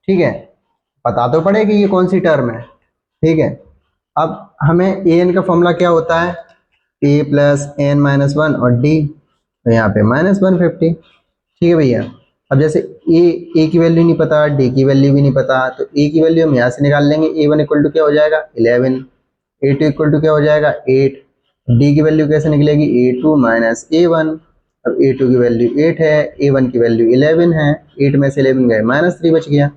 ठीक है, पता तो पड़ेगी ये कौन सी टर्म है। ठीक है, अब हमें ए एन का फॉर्मूला क्या होता है, a plus N minus one और डी, तो यहाँ पे -150। ठीक है भैया, अब जैसे ए की वैल्यू नहीं पता, डी की वैल्यू भी नहीं पता, तो ए की वैल्यू हम यहाँ से निकाल लेंगे, ए वन इक्वल टू क्या हो जाएगा 11, ए टू इक्वल टू क्या हो जाएगा 8, डी की वैल्यू कैसे निकलेगी ए टू माइनस ए वन। अब ए टू की वैल्यू 8 है, ए वन की वैल्यू 11 है, 8 में से 11 गए -3 बच गया,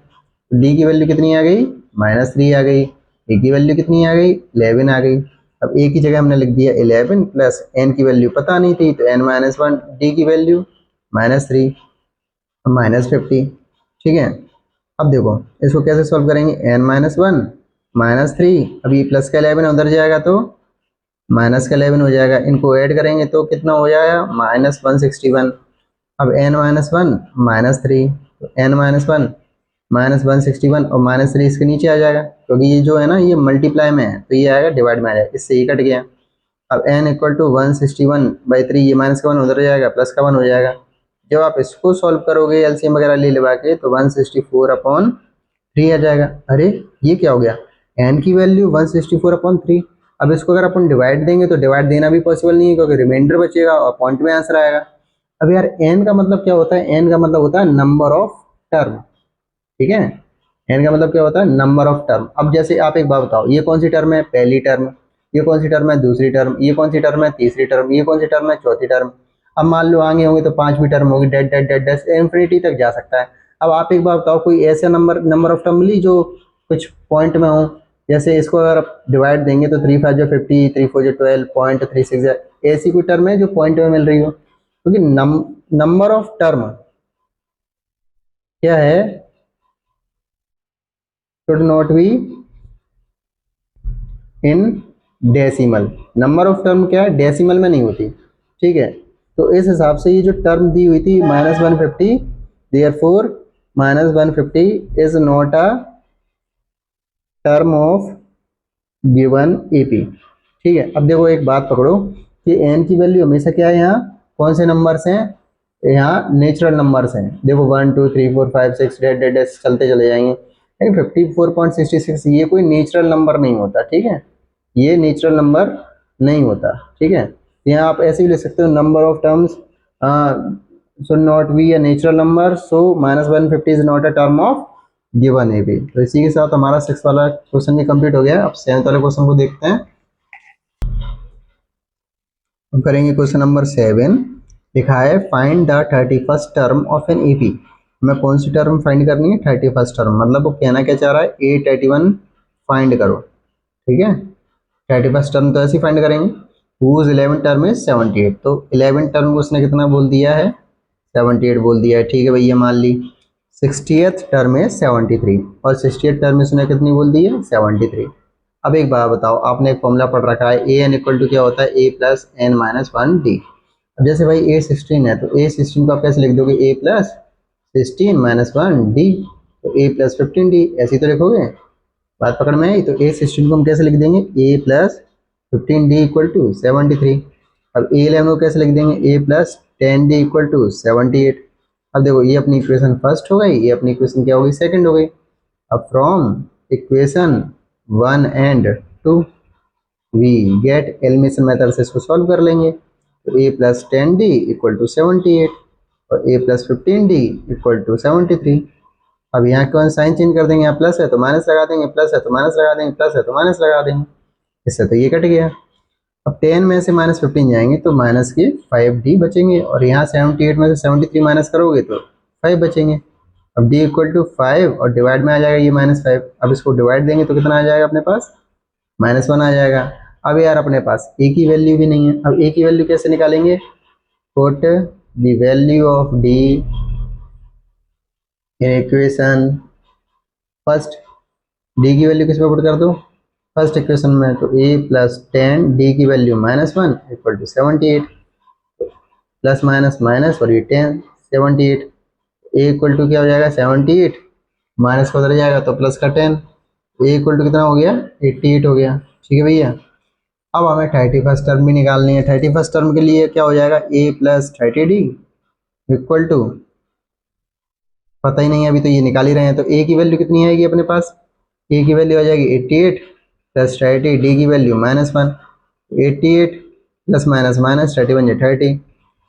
डी की वैल्यू कितनी आ गई -3 आ गई, ए की वैल्यू कितनी आ गई 11 आ गई। अब ए की जगह हमने लिख दिया 11 प्लस एन की वैल्यू पता नहीं थी तो n-1, डी की वैल्यू -3 -50। ठीक है, अब देखो इसको कैसे सॉल्व करेंगे, n-1 -3, अब ये प्लस का 11 उधर जाएगा तो माइनस का 11 हो जाएगा, इनको ऐड करेंगे तो कितना हो जाएगा -161। अब n-1 -3, तो n-1 -161 और -3 इसके नीचे आ जाएगा क्योंकि ये जो है ना ये मल्टीप्लाई में है तो ये आएगा डिवाइड में आ जाएगा, इससे ये कट गया। अब n इक्वल टू 161/3, ये माइनस का 1 उधर जाएगा प्लस का 1 हो जाएगा। जब आप इसको सॉल्व करोगे एलसीएम वगैरह ले लगा के तो 164/3 आ जाएगा। अरे ये क्या हो गया, n की वैल्यू 164/3। अब इसको अगर अपन डिवाइड देंगे तो डिवाइड देना भी पॉसिबल नहीं है क्योंकि रिमाइंडर बचेगा और पॉइंट में आंसर आएगा। अब यार n का मतलब क्या होता है, n का मतलब होता है नंबर ऑफ टर्म। ठीक है, n का मतलब क्या होता है नंबर ऑफ टर्म। अब जैसे आप एक बात बताओ, ये कौन सी टर्म है, पहली टर्म, ये कौन सी टर्म है दूसरी टर्म, ये कौन सी टर्म है तीसरी टर्म, ये कौन सी टर्म है चौथी टर्म। अब मान लो आगे होंगे तो 5 भी टर्म होगी, dead dead dead dead infinity तक जा सकता है। अब आप एक बात बताओ, कोई ऐसा नंबर ऑफ टर्म मिली जो कुछ पॉइंट में हो, जैसे इसको अगर आप डिवाइड देंगे तो 3 5 जो 50, 3 4 जो 12, 0.36, ऐसी कोई टर्म है जो पॉइंट में मिल रही हो, क्योंकि नंबर ऑफ टर्म क्या है, should not be in decimal. Number of term क्या है, डेसिमल में नहीं होती। ठीक है, तो इस हिसाब से ये जो टर्म दी हुई थी -150, therefore -150 is not a term of given AP. ठीक है, अब देखो एक बात पकड़ो कि एन की वैल्यू हमेशा क्या है, यहाँ कौन से नंबर्स हैं, यहाँ नेचुरल नंबर्स हैं। देखो 1 2 3 4 5 6 डेड डेड चलते चले जाएंगे, लेकिन 54.66 ये कोई नेचुरल नंबर नहीं होता। ठीक है, ये नेचुरल नंबर नहीं होता। ठीक है, यहाँ आप ऐसे भी लिख सकते हो, number of terms should not be a natural number, so -150 is not a term of given A P. तो इसी के साथ हमारा 6 वाला क्वेश्चन भी कंप्लीट हो गया। अब 7 वाले क्वेश्चन को देखते हैं। हम करेंगे क्वेश्चन नंबर 7। लिखा है find the 31st term of an AP. हमें कौन सी टर्म फाइंड करनी है, 31st टर्म, मतलब वो कहना क्या चाह रहा है, 881 फाइंड करो। ठीक है, 31st टर्म तो ऐसे ही फाइंड करेंगे। हुज 11 टर्म इज 78, तो 11 टर्म को उसने कितना बोल दिया है, 78 बोल दिया है। ठीक है भैया, मान ली 60th टर्म है 73 और 60th टर्म इसने कितनी बोल दी है 73। अब एक बात बताओ, आपने एक फॉर्मूला पढ़ रखा है, ए एन इक्वल टू क्या होता है a plus N minus one d. अब जैसे भाई ए 16 है तो ए 16 को आप कैसे लिख दोगे, ए प्लस 16 माइनस वन डी, तो ए प्लस 15 डी, ऐसे ही तो लिखोगे। बात पकड़ में आई, तो ए 16 को हम कैसे लिख देंगे, ए प्लस 15 डी इक्वल टू 73। अब ए 11 को कैसे लिख देंगे, ए प्लस 10 डी इक्वल टू 78। अब देखो ये अपनी इक्वेशन फर्स्ट हो गई, ये अपनी इक्वेशन क्या हो गई, सेकंड हो गई। अब from equation 1 and 2 we get elimination method से इसको सॉल्व कर लेंगे। तो a plus 10 d equal to 78 और a plus 15 d equal to 73। अब यहाँ कौन साइन चेंज कर देंगे, यहाँ प्लस है तो माइनस लगा देंगे, प्लस है तो माइनस लगा देंगे, प्लस है तो माइनस लगा देंगे, इससे तो ये कट गया। अब 10 में से -15 जाएंगे तो माइनस के 5d बचेंगे और यहाँ 78 में से 73 माइनस करोगे तो 5 बचेंगे। अब d इक्वल टू 5 और डिवाइड में आ जाएगा ये -5। अब इसको डिवाइड देंगे तो कितना आ जाएगा अपने पास, -1 आ जाएगा। अब यार अपने पास a की वैल्यू भी नहीं है, अब a की वैल्यू कैसे निकालेंगे, put the value of d in equation first. d की वैल्यू किस पे पुट कर दो, फर्स्ट इक्वेशन में, तो a प्लस 10 d की value -1 equal to 78, plus minus minus और ये 10 78, a इक्वल टू क्या हो जाएगा 78, माइनस का उधर जाएगा तो प्लस का 10, ए इक्वल टू कितना हो गया, 88 हो गया। ठीक है भैया, अब हमें 31st टर्म भी निकालनी है। 31st टर्म के लिए क्या हो जाएगा, ए प्लस 30d इक्वल टू, पता ही नहीं है अभी तो ये निकाल ही रहे हैं, तो ए की वैल्यू कितनी आएगी अपने पास, ए की वैल्यू आ जाएगी 88 प्लस 30, डी की वैल्यू -1, 88 प्लस माइनस माइनस 31 या 30,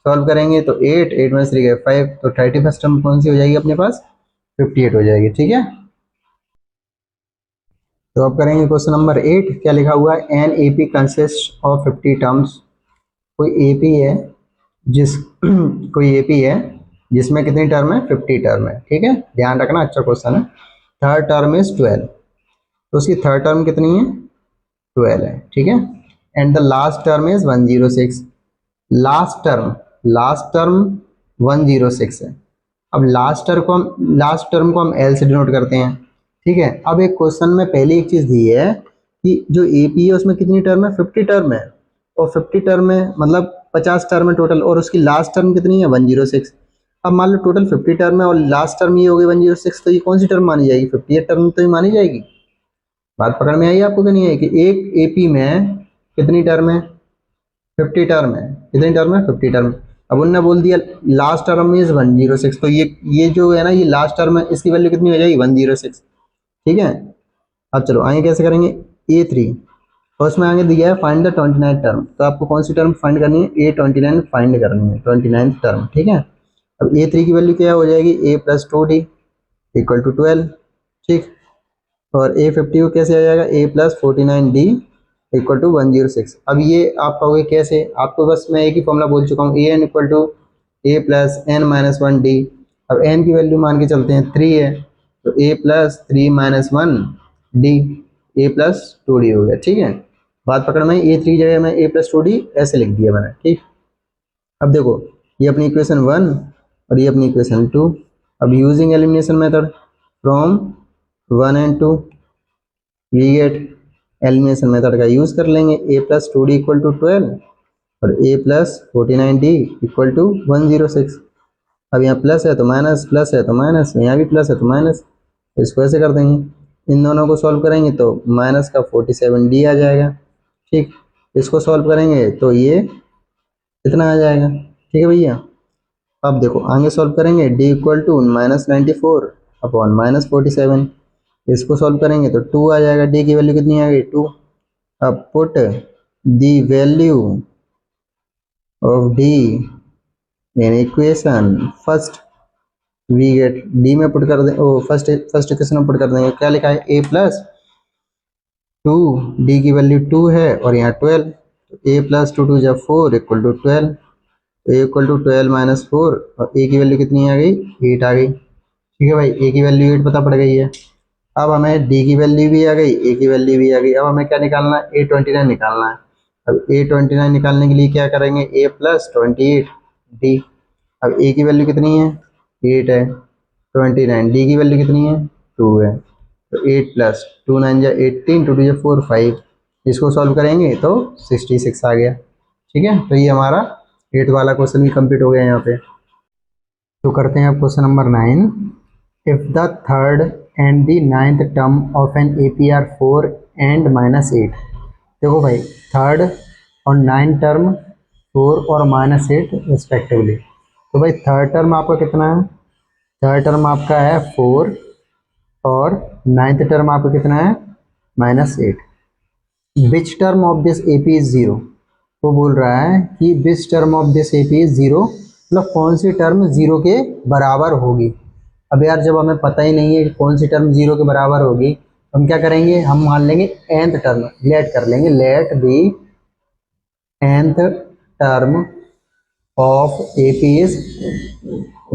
सॉल्व करेंगे तो 8 माइनस 3 5, तो 31st टर्म कौन सी हो जाएगी अपने पास, 58 हो जाएगी। ठीक है, तो अब करेंगे क्वेश्चन नंबर 8। क्या लिखा हुआ है, N A P consist of 50 terms. कोई एपी है जिस कोई एपी है जिसमें कितनी टर्म है, 50 टर्म है। ठीक है, ध्यान रखना, अच्छा क्वेश्चन है। थर्ड टर्म इज 12, तो उसकी थर्ड टर्म कितनी है, 12 है। ठीक है, and the last term is 106। Last term 106 है। अब लास्ट टर्म को हम एल से डिनोट करते हैं। ठीक है, अब एक क्वेश्चन में पहले एक चीज दी है कि जो एपी है उसमें कितनी टर्म है, 50 टर्म है, और 50 टर्म है मतलब 50 टर्म है टोटल, और उसकी लास्ट टर्म कितनी है, 106। अब मान लो टोटल 50 टर्म है और लास्ट टर्म ये हो गई 106, तो ये कौन सी टर्म मानी जाएगी, 58 टर्म तो ये मानी जाएगी। बात पकड़ में आई आपको कि नहीं आई, कि एक एपी में कितनी टर्म है, 50 टर्म है। कितनी टर्म है, 50 टर्म। अब उनने बोल दिया लास्ट टर्म इज 106, तो ये जो है ना, ये लास्ट टर्म है, इसकी वैल्यू कितनी हो जाएगी, 106। ठीक है, अब चलो आगे कैसे करेंगे, A3 और उसमें आगे दिया है फाइंड द 29 टर्म, तो आपको कौन सी टर्म फाइंड करनी है, A29 फाइंड करनी है, 29 टर्म। ठीक है, अब A3 की वैल्यू क्या हो जाएगी, a plus 2d equal to 12। ठीक, और A50 को कैसे आ जाएगा, a plus 49d equal to 106। अब ये आप कहोगे कैसे, आपको बस मैं एक ही फॉर्मूला बोल चुका हूँ, an equal to a plus n minus 1d। अब n की वैल्यू मान के चलते हैं 3 है, तो a plus 3 minus 1d, a plus 2d हो गया। ठीक है, बात पकड़ में, A3 जगह में a प्लस 2d ऐसे लिख दिया मैंने। ठीक, अब देखो ये अपनी इक्वेशन 1 और ये अपनी इक्वेशन 2। अब using elimination method from 1 and 2 we get, elimination method का यूज कर लेंगे, a plus 2d equal to 12 और a plus 49d equal to 106। अब यहाँ प्लस है तो माइनस, प्लस है तो माइनस, यहाँ भी प्लस है तो माइनस, इसको ऐसे कर देंगे। इन दोनों को सॉल्व करेंगे तो माइनस का 47d आ जाएगा। ठीक, इसको सॉल्व करेंगे तो ये इतना आ जाएगा। ठीक है भैया, अब देखो आगे सॉल्व करेंगे, d इक्वल टू -94 अपॉन -47, इसको सॉल्व करेंगे तो 2 आ जाएगा, d की वैल्यू कितनी आ गई, 2। अब put the value of d in equation first, we get, d में पुट कर दें, ओ फर्स्ट इक्वेशन में पुट कर देंगे, क्या लिखा है, a प्लस 2, d की वैल्यू 2 है और यहाँ 12, तो a प्लस 2 2 जब 4 equal to 12, A equal to 12 minus 4, और ए की वैल्यू कितनी आ गई, 8 आ गई। ठीक है भाई, ए की वैल्यू 8 पता पड़ गई है। अब हमें डी की वैल्यू भी आ गई, ए की वैल्यू भी आ गई। अब हमें क्या निकालना है, A29 निकालना है। अब A29 निकालने के लिए क्या करेंगे, a प्लस 28 डी। अब ए की वैल्यू कितनी है, 8 है, 29, डी की वैल्यू कितनी है, 2 है, तो 8 प्लस 2 9 जा 18, 2 2 जा 4 5, इसको सॉल्व करेंगे तो 66 आ गया। ठीक है, तो ये हमारा 8 वाला क्वेश्चन भी कंप्लीट हो गया यहाँ पे। तो करते हैं अब question number 9। If the third and the ninth term of N A P are 4 and -8। देखो भाई, थर्ड और नाइन्थ टर्म 4 और -8 रिस्पेक्टिवली। तो भाई थर्ड टर्म आपका कितना है, थर्ड टर्म आपका है 4 और नाइन्थ टर्म आपका कितना है, -8। Which term of this A P is 0। वो बोल रहा है कि which term of this A P is 0, मतलब कौन सी टर्म 0 के बराबर होगी। अब यार जब हमें पता ही नहीं है कि कौन सी टर्म 0 के बराबर होगी, तो हम क्या करेंगे, हम मान लेंगे nth टर्म, लेट कर लेंगे, let the nth term of A P is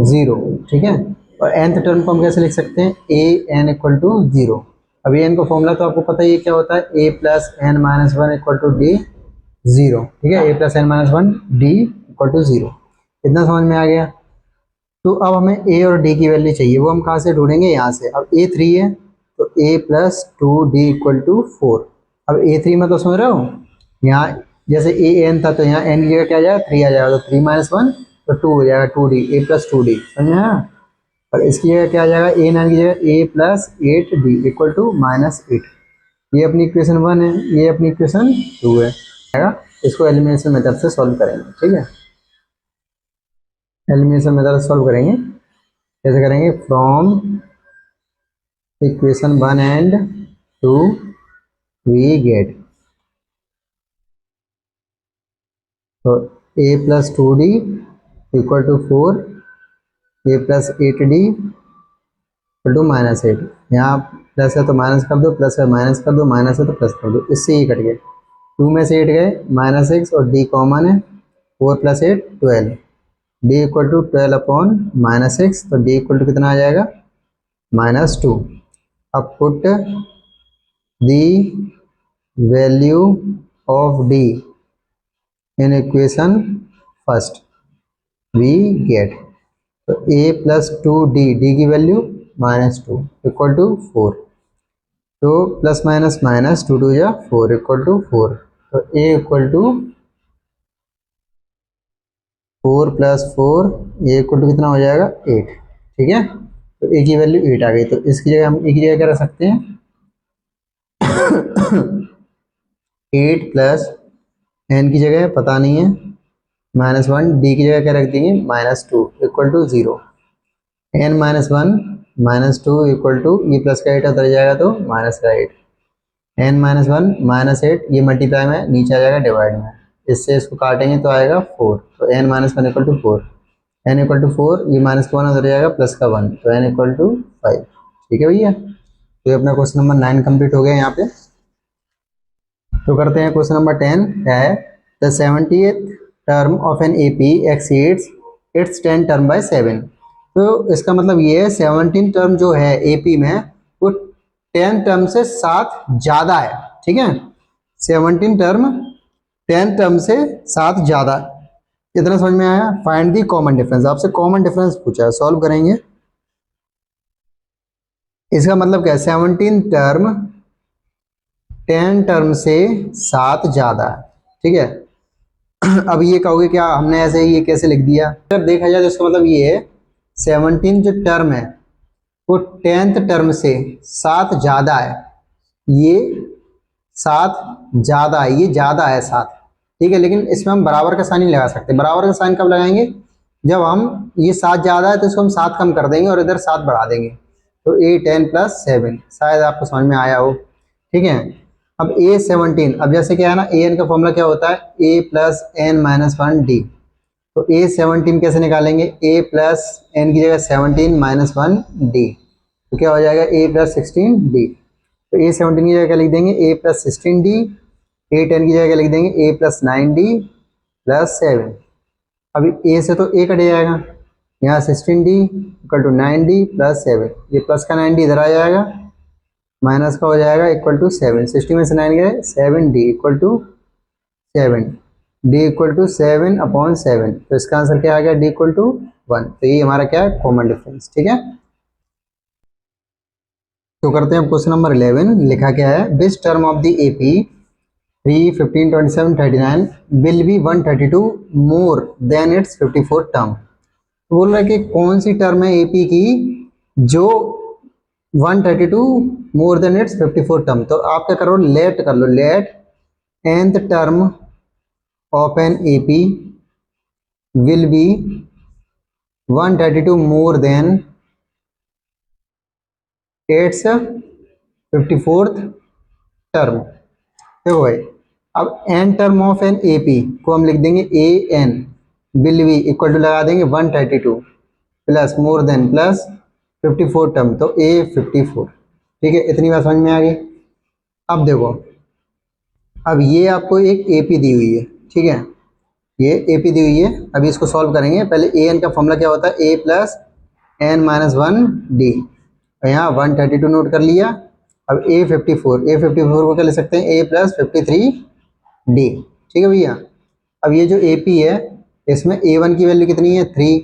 0। ठीक है, और nth टर्म को हम कैसे लिख सकते हैं, a n इक्वल टू 0। अब n का फॉर्मूला तो आपको पता ही है क्या होता है, a plus n minus 1 equal to D 0। ठीक है, a plus n minus 1 D equal to 0। इतना समझ में आ गया। तो अब हमें a और d की वैल्यू चाहिए, वो हम कहाँ से ढूंढेंगे, यहाँ से। अब a3 है तो a plus 2d equal to 4। अब a3 में तो समझ रहे हो, यहाँ जैसे a n था तो यहाँ n की जगह क्या आ जाएगा, 3 आ जाएगा, तो 3 माइनस 1 तो 2 हो जाएगा, 2d, a प्लस 2d, समझ में आया। और इसकी जगह क्या आ जाएगा, ए 9 की जगह ए प्लस 8d इक्वल टू -8। ये अपनी इक्वेशन 1 है, ये अपनी इक्वेशन 2 है। इसको एलिमिनेशन मेथड से सॉल्व करेंगे, ठीक है। एलिमिनेशन मेथड से सॉल्व करेंगे, कैसे करेंगे, from equation 1 and 2 we get, तो a plus 2d equal to 4, a plus 8d equal to -8। यहाँ प्लस है तो माइनस कर दो, प्लस है माइनस कर दो, माइनस है तो प्लस कर दो, इससे ही कट गए। 2 में से 8 गए, -6 और d कॉमन है, 4 plus 8 12, d equal to 12 upon -6, तो d इक्वल टू कितना आ जाएगा, -2। अब put the value of d in equation first we get, तो a प्लस 2d, d की वैल्यू -2 इक्वल टू 4, तो प्लस माइनस माइनस 2 2 या 4 इक्वल टू 4, तो a equal to 4 plus 4, a equal to कितना हो जाएगा 8, ठीक है। तो a की वैल्यू 8 आ गई, तो इसकी जगह हम a की जगह क्या रख सकते हैं 8 प्लस n की जगह पता नहीं है -1, d की जगह क्या रख देंगे -2 equal to 0, n -1 -2 equal to, ये प्लस का 8 उधर जाएगा तो माइनस का 8, n -1 -8, ये मल्टीप्लाई में नीचे आ जाएगा डिवाइड में, इससे इसको काटेंगे तो आएगा 4, तो n -1 equal to 4, n equal to 4, ये माइनस का 1 उधर जाएगा प्लस का 1, तो n इक्वल टू 5, ठीक है भैया। तो ये अपना क्वेश्चन नंबर 9 कंप्लीट हो गया यहाँ पे। तो करते हैं क्वेश्चन नंबर 10, क्या है, the 70th term of an AP exceeds its 10 term by 7। तो इसका मतलब ये है 17 टर्म जो है AP में वो 10 टर्म से 7 ज़्यादा है, ठीक है। 17 टर्म 10 टर्म से 7 ज़्यादा, इतना समझ में आया। फाइंड दी कॉमन डिफरेंस, आपसे कॉमन डिफरेंस पूछा है, सॉल्व करेंगे। इसका मतलब क्या है, 17 टर्म 10 टर्म से 7 ज़्यादा है, ठीक है। अब ये कहोगे क्या हमने ऐसे ये कैसे लिख दिया, अगर देखा जाए तो इसका मतलब ये है 17 जो टर्म है वो 10th टर्म से 7 ज़्यादा है, ये 7 ज़्यादा है, ये ज़्यादा है 7, ठीक है। लेकिन इसमें हम बराबर का साइन नहीं लगा सकते, बराबर का साइन कब लगाएंगे, जब हम ये 7 ज़्यादा है तो इसको हम 7 कम कर देंगे और इधर 7 बढ़ा देंगे, तो 8 10 प्लस 7, शायद आपको समझ में आया हो, ठीक है। अब A17, अब जैसे क्या है ना, an का फॉर्मूला क्या होता है, a plus n minus 1d, तो A17 कैसे निकालेंगे, a प्लस n की जगह 17 माइनस 1d, तो क्या हो जाएगा a प्लस 16d, तो A17 की जगह क्या लिख देंगे a प्लस 16d, A10 की जगह क्या लिख देंगे a प्लस 9d प्लस 7। अभी a से तो a कट जाएगा, यहाँ 16d equal to 9d plus 7, ये प्लस का 9d इधर आ जाएगा, माइनस का हो जाएगा इक्वल टू 7, 60 में से 9 गए 7d equal to 7, d equal to 7 upon 7, तो इसका आंसर क्या आ गया d इक्वल टू 1, तो ये हमारा क्या है कॉमन डिफरेंस, ठीक है। तो करते हैं क्वेश्चन नंबर 11, लिखा क्या है, which term of the AP 3 15 27 39 will be 132 more than it's 54 term. बोल रहा है कि कौन सी टर्म है AP की जो 132 मोर देन इट्स 54 टर्म, तो आप क्या करो, लेट कर लो, let nth term of an AP will be 132 more than its 54th term. देखो भाई, अब n term of an AP को हम लिख देंगे an will be equal to लगा देंगे 132 plus more than plus 54 term, तो a 54, ठीक है। इतनी बात समझ में आ गई। अब देखो, अब ये आपको एक AP दी हुई है, ठीक है, ये AP दी हुई है। अभी इसको सॉल्व करेंगे, पहले an का फॉर्मूला क्या होता है, a plus n minus 1d, और यहाँ 132 नोट कर लिया। अब a54 को क्या ले सकते हैं, a प्लस 53d, ठीक है भैया। अब ये जो AP है इसमें a1 की वैल्यू कितनी है 3,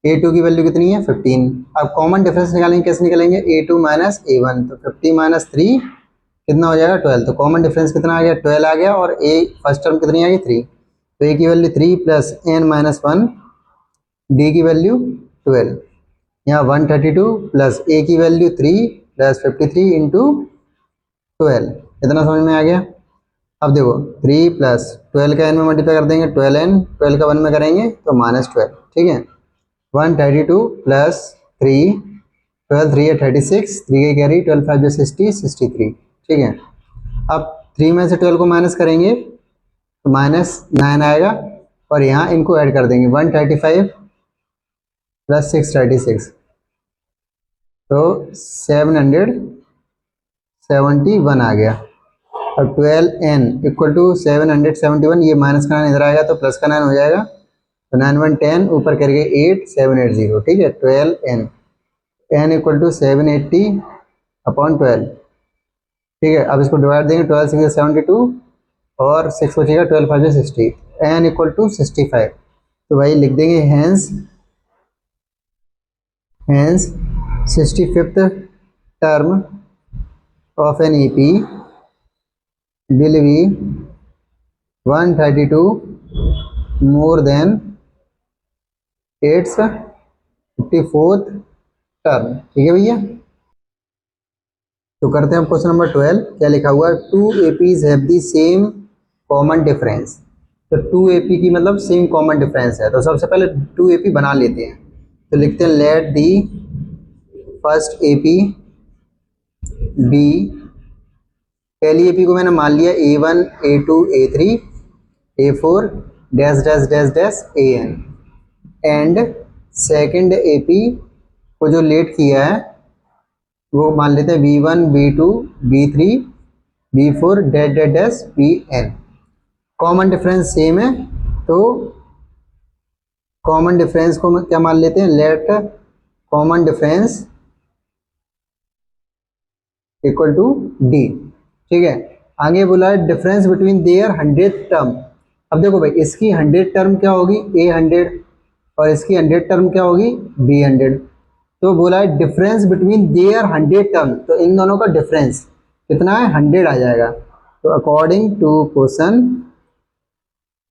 a2 की वैल्यू कितनी है 15। अब कॉमन डिफरेंस निकालेंगे, कैसे निकालेंगे, a2 माइनस a1, तो 50 माइनस 3 कितना हो जाएगा 12, तो कॉमन डिफरेंस कितना आ गया 12 आ गया, और a फर्स्ट टर्म कितनी आ गई 3, तो a की value 3 plus n minus 1 d की वैल्यू 12, यहाँ 132 प्लस ए की वैल्यू 3 प्लस 53 इंटू 12, इतना समझ में आ गया। अब देखो 3 प्लस 12 का एन में मल्टीप्लाई कर देंगे 12n, 12 का 1 में करेंगे तो -12, ठीक है। 132 प्लस 3, 12 3 है 36, 3 के कैरी 12 5 60, 63, ठीक है। अब 3 में से 12 को माइनस करेंगे तो -9 आएगा और यहाँ इनको ऐड कर देंगे 135 प्लस 636, तो 771 आ गया। अब 12n इक्वल टू 771, ये माइनस का 9 इधर आएगा तो प्लस का 9 हो जाएगा, तो 9 1 10, ऊपर करके 8 780, ठीक है। 12n, n equal to 780 upon 12, ठीक है। अब इसको डिवाइड देंगे, 12 6 72 और 6 बचेगा, 12 5 60, n इक्वल टू 65, तो भाई लिख देंगे hence 65th term of an EP will be 132 more than its 54th term, ठीक है भैया। तो करते हैं क्वेश्चन नंबर 12, क्या लिखा हुआ है, 2 APs have the same common difference. तो 2 AP की मतलब सेम कॉमन डिफरेंस है, तो सबसे पहले 2 AP बना लेते हैं। तो लिखते हैं let the first AP B, पहली AP को मैंने मान लिया A1 A2 A3 A4 dash dash dash dash AN, and second AP को जो लेट किया है वो मान लेते हैं B1 B2 B3 B4 dash dash dash BN। Common difference same है तो कॉमन डिफरेंस को क्या मान लेते हैं, let common difference equal to D, ठीक है। आगे बोला है डिफरेंस बिटवीन देयर 100 टर्म। अब देखो भाई इसकी 100 टर्म क्या होगी A100 और इसकी 100 टर्म क्या होगी B100। तो बोला है डिफरेंस बिटवीन देयर 100 टर्म, तो इन दोनों का डिफरेंस कितना है 100 आ जाएगा। तो according to question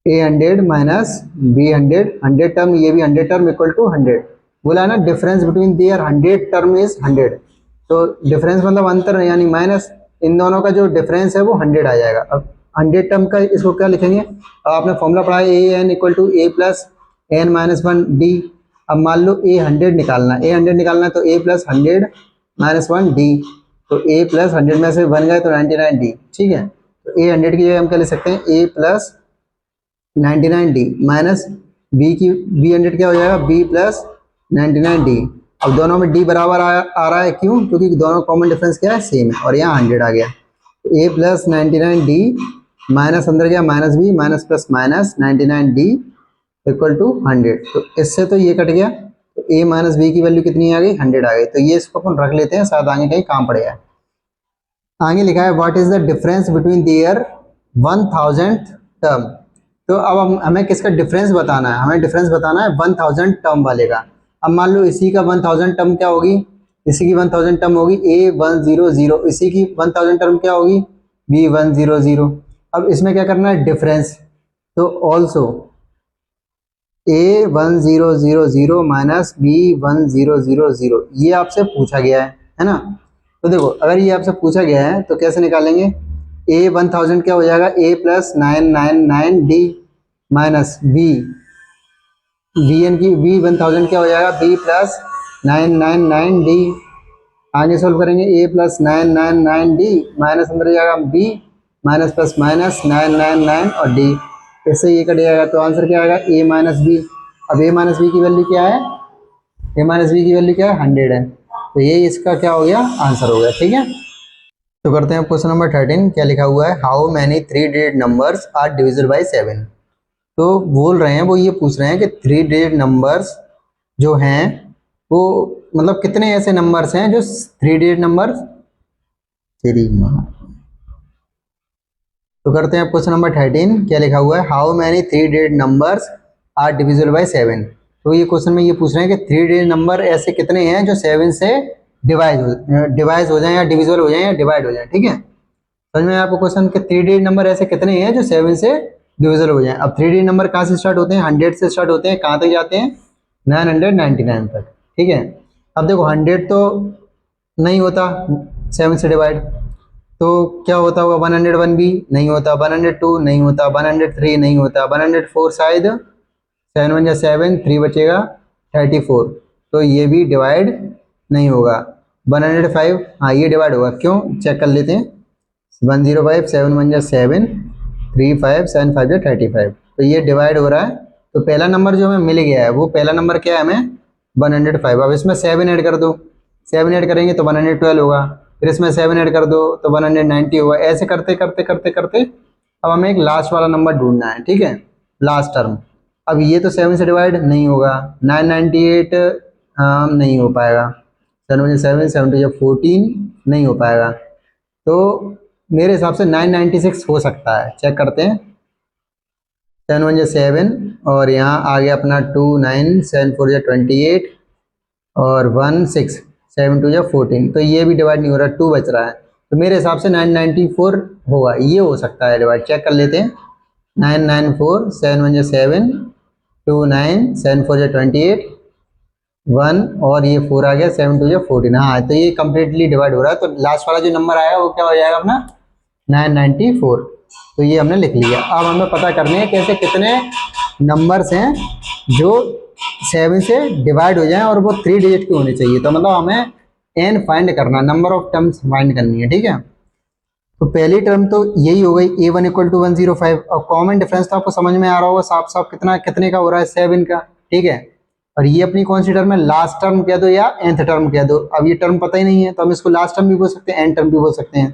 A100 minus B100, 100 term ये भी 100 टर्म इक्वल टू 100। बोला है ना difference between their 100 term is 100, तो डिफरेंस मतलब अंतर यानी माइनस, इन दोनों का जो डिफरेंस है वो 100 आ जाएगा। अब 100 टर्म का इसको क्या लिखेंगे, अब आपने फॉर्मूला पढ़ा है AN equal to A plus n minus 1 D। अब मान लो A100 निकालना है, A100 निकालना है तो A प्लस 100 माइनस 1 D, तो A प्लस 100 में से 1 गए तो 99D, ठीक है। तो A100 की जगह हम क्या लिख सकते हैं A plus 99D minus B100 क्या हो जाएगा B प्लस 99D। अब दोनों में D बराबर आ रहा है, क्यों, क्योंकि दोनों कॉमन डिफरेंस क्या है सेम है, और यहाँ 100 आ गया। तो A प्लस 99D माइनस अंदर गया minus B minus plus minus 99D equal to 100। तो इससे तो ये कट गया, तो A माइनस B की वैल्यू कितनी आ गई 100 आ गई। तो ये इसको अपन रख लेते हैं, शायद आगे कहीं काम पड़ेगा। आगे लिखा है what is the difference between their 1000 term. तो अब हमें किसका डिफरेंस बताना है, हमें डिफरेंस बताना है 1000 टर्म वाले का। अब मान लो इसी का 1000 टर्म क्या होगी, इसी की 1000 टर्म होगी A100, इसी की 1000 टर्म क्या होगी B100। अब इसमें क्या करना है डिफरेंस, तो ऑल्सो A1000 माइनस B1000 ये आपसे पूछा गया है ना। तो देखो अगर ये आपसे पूछा गया है तो कैसे निकालेंगे, A1000 क्या हो जाएगा A plus 999D minus BN की B1000 क्या हो जाएगा B प्लस 999D। आगे सोल्व करेंगे A प्लस 999D माइनस अंदर जाएगा B माइनस प्लस माइनस 999 और D, इससे ये कट जाएगा तो आंसर क्या आएगा A माइनस B। अब A माइनस B की वैल्यू क्या है, A माइनस B की वैल्यू क्या है 100 है, तो ये इसका क्या हो गया आंसर हो गया, ठीक है। तो करते हैं क्वेश्चन नंबर 13, क्या लिखा हुआ है how many 3 digit numbers are divisible by 7। तो बोल रहे हैं, वो ये पूछ रहे हैं कि 3 डिजिट नंबर्स जो हैं वो मतलब कितने ऐसे नंबर्स हैं जो 3 डिजिट नंबर 3। तो करते हैं क्वेश्चन नंबर 13, क्या लिखा हुआ है how many 3 digit numbers are divisible by 7। तो ये क्वेश्चन में ये पूछ रहे हैं कि 3 डिजिट नंबर ऐसे कितने हैं जो 7 से डिवाइड हो जाए या डिविजिबल हो जाए या डिवाइड हो जाए, ठीक है। समझ में आपको क्वेश्चन के 3 डिजिट नंबर ऐसे कितने हैं जो 7 से डिविजिबल हो जाए। अब 3 डिजिट नंबर कहाँ से स्टार्ट होते हैं, 100 से स्टार्ट होते हैं, कहाँ तक जाते हैं 999 तक, ठीक है। अब देखो 100 तो नहीं होता 7 से डिवाइड, तो क्या होता होगा 101 भी नहीं होता, 102 नहीं होता, 103 नहीं होता, 104 शायद 7 1 7, 3 बचेगा 34, तो ये भी डिवाइड नहीं होगा। 105 हाँ ये डिवाइड होगा, क्यों चेक कर लेते हैं। 105 7 1 7, 3 5 7 5 35, तो ये डिवाइड हो रहा है। तो पहला नंबर जो हमें मिल गया है वो पहला नंबर क्या है हमें 105। अब इसमें 7 ऐड कर दो, 7 ऐड करेंगे तो 112 होगा, फिर इसमें 7 ऐड कर दो तो 190 होगा। ऐसे करते करते करते करते अब हमें एक लास्ट वाला नंबर ढूंढना है, ठीक है, लास्ट टर्म। अब ये तो 7 से डिवाइड नहीं होगा, 998 नहीं हो पाएगा, 7 7 7 2 14 नहीं हो पाएगा, तो मेरे हिसाब से 996 हो सकता है। चेक करते हैं, 7 1 7 और यहाँ आ गया अपना 2 9 7 4 28 और 1 6 7 2 14, तो ये भी डिवाइड नहीं हो रहा, 2 बच रहा है, तो मेरे हिसाब से 994 होगा, ये हो सकता है डिवाइड। चेक कर लेते हैं, 994 7 1 7 2 9 7 4 28 1 और ये 4 आ गया, 7 2 14, हाँ तो ये कम्प्लीटली डिवाइड हो रहा है। तो लास्ट वाला जो नंबर आएगा वो क्या हो जाएगा अपना 994, तो ये हमने लिख लिया। अब हमें पता करने हैं कैसे कितने नंबर्स हैं जो 7 से डिवाइड हो जाएं और वो 3 डिजिट की होनी चाहिए। तो मतलब हमें n फाइंड करना, नंबर ऑफ टर्म्स फाइंड करनी है, ठीक है। तो पहली टर्म तो यही हो गई a1 = 105, और कॉमन डिफरेंस तो आपको समझ में आ रहा होगा साफ साफ, कितना कितने का हो रहा है 7 का, ठीक है। और ये अपनी कौन सी टर्म है, लास्ट टर्म कह दो या nth टर्म कह दो। अब ये टर्म पता ही नहीं है तो हम इसको लास्ट टर्म भी बोल सकते हैं, n टर्म भी बोल सकते हैं।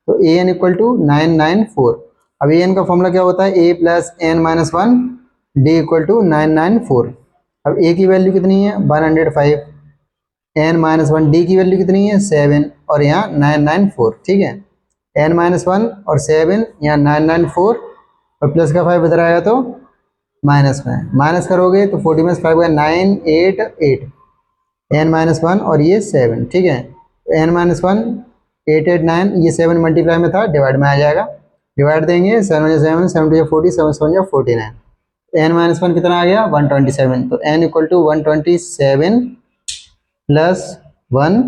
तो an = 994। अब an का फॉर्मूला क्या होता है, a + n - 1 d = 994। अब a की वैल्यू कितनी है 105, n - 1 d की वैल्यू कितनी है 7 और यहाँ 994, ठीक है। n - 1 और 7 यहाँ 994 और प्लस का 5 इधर आएगा तो माइनस में, माइनस करोगे तो 40 में 5 का 988, n - 1 और ये 7, ठीक है। तो n - 1 889, ये 7 मल्टीप्लाई में था, डिवाइड में आ जाएगा, डिवाइड देंगे 7 7 7 2 40 7 7 49, n - 1 कितना आ गया 127, तो n = 127 प्लस 1,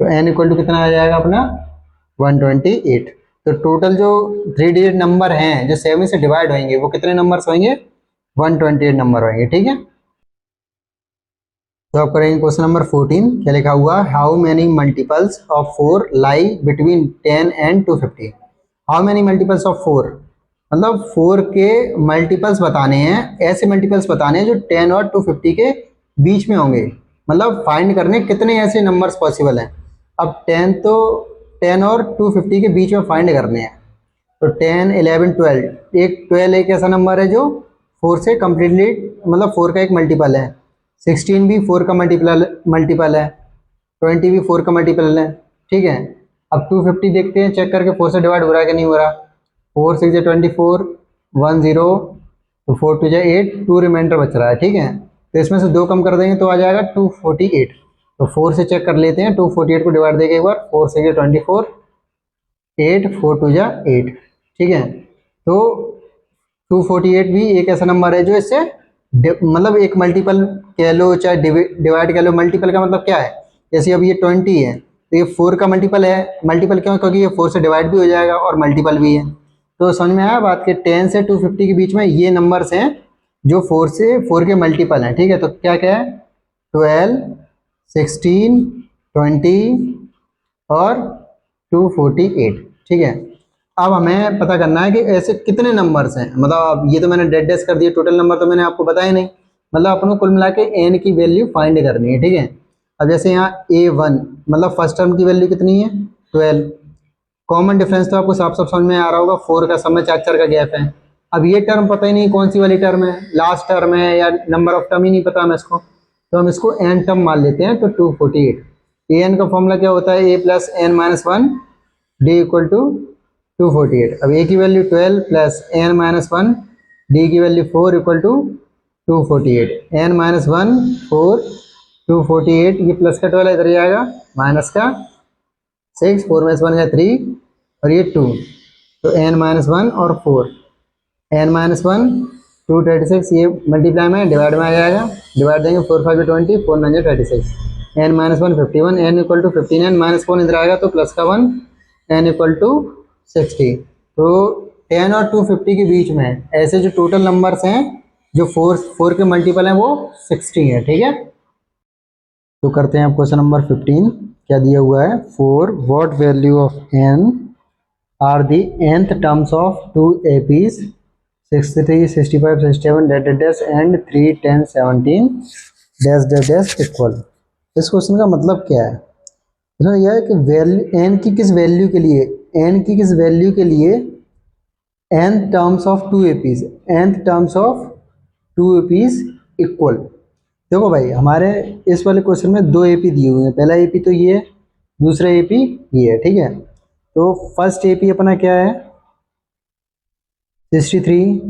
तो n = कितना आ जाएगा अपना 128। तो टोटल जो 3 डिजिट नंबर हैं जो 7 से डिवाइड होंगे वो कितने नंबर्स होंगे 128 नंबर होंगे, ठीक है। तो आप करेंगे क्वेश्चन नंबर 14, क्या लिखा हुआ, how many multiples of 4 lie between 10 and 250। How many multiples of 4, मतलब 4 के मल्टीपल्स बताने हैं, ऐसे मल्टीपल्स बताने हैं जो 10 और 250 के बीच में होंगे, मतलब फाइंड करने कितने ऐसे नंबर्स पॉसिबल हैं। अब 10 और 250 के बीच में फाइंड करने हैं, तो 10 11 12, एक 12 एक ऐसा नंबर है जो 4 से कम्प्लीटली, मतलब 4 का एक मल्टीपल है, 16 भी 4 का मल्टीपल है, 20 भी 4 का मल्टीपल है, ठीक है। अब 250 देखते हैं, चेक करके 4 से डिवाइड हो रहा है कि नहीं हो रहा। 4 6 24, 1 0, तो 4 2 8, 2 रिमाइंडर बच रहा है, ठीक है। तो इसमें से 2 कम कर देंगे तो आ जाएगा 248, तो 4 से चेक कर लेते हैं, 248 को डिवाइड देंगे एक बार, 4 6 24, 8 4 2 8, ठीक है। तो 248 भी एक ऐसा नंबर है जो इससे मतलब एक मल्टीपल कह लो चाहे डिवाइड कह लो। मल्टीपल का मतलब क्या है, जैसे अब ये 20 है तो ये 4 का मल्टीपल है, मल्टीपल क्यों, क्योंकि ये 4 से डिवाइड भी हो जाएगा और मल्टीपल भी है। तो समझ में आया बात के 10 से 250 के बीच में ये नंबर्स हैं जो 4 से 4 के मल्टीपल हैं, ठीक है। तो क्या क्या है 12 16 20 और 248, ठीक है। अब हमें पता करना है कि ऐसे कितने नंबर्स हैं, मतलब अब ये तो मैंने डेड डेस कर दिए, टोटल नंबर तो मैंने आपको बताया नहीं, मतलब अपन को कुल मिला के n की वैल्यू फाइंड करनी है, ठीक है। अब जैसे यहाँ a1 मतलब फर्स्ट टर्म की वैल्यू कितनी है 12, कॉमन डिफरेंस तो आपको साफ साफ समझ में आ रहा होगा, 4 का सब में 4 का गैप है। अब ये टर्म पता ही नहीं कौन सी वाली टर्म है, लास्ट टर्म है या नंबर ऑफ टर्म ही नहीं पता हमें इसको, तो हम इसको n टर्म मान लेते हैं। तो 248, an का फॉर्मूला क्या होता है, a + n - 1 d = 248। अब a की वैल्यू 12 + n - 1 d की वैल्यू 4 = 248, n - 1 4 248, ये प्लस का 12 इधर जाएगा, माइनस का 6 4 में 1 3 और ये 2, तो n - 1 और 4, n - 1 236, ये मल्टीप्लाई में डिवाइड में आ जाएगा, डिवाइड देंगे 4 5 20 4 9 36, N minus one 51, N equal to 15, N minus one इधर आएगा तो प्लस का 1, एन इक्वल टू 60। तो 10 और 250 के बीच में ऐसे जो टोटल नंबर्स हैं जो 4 के मल्टीपल हैं वो 60 है, ठीक है। तो करते हैं आप क्वेश्चन नंबर 15। क्या दिया हुआ है, for what value of N are the nth terms of 2 APs 63, 65, 67 dash and 3, 10, 17 dash dash dash equal. इस क्वेश्चन का मतलब क्या है, इसमें यह है कि वैल्यू एन की किस वैल्यू के लिए, एन की किस वैल्यू के लिए nth terms of 2 APs, nth terms of 2 APs equal. देखो भाई हमारे इस वाले क्वेश्चन में 2 AP दिए हुए हैं, पहला AP तो ये है, दूसरा AP ये है, ठीक है। तो फर्स्ट AP अपना क्या है, 63,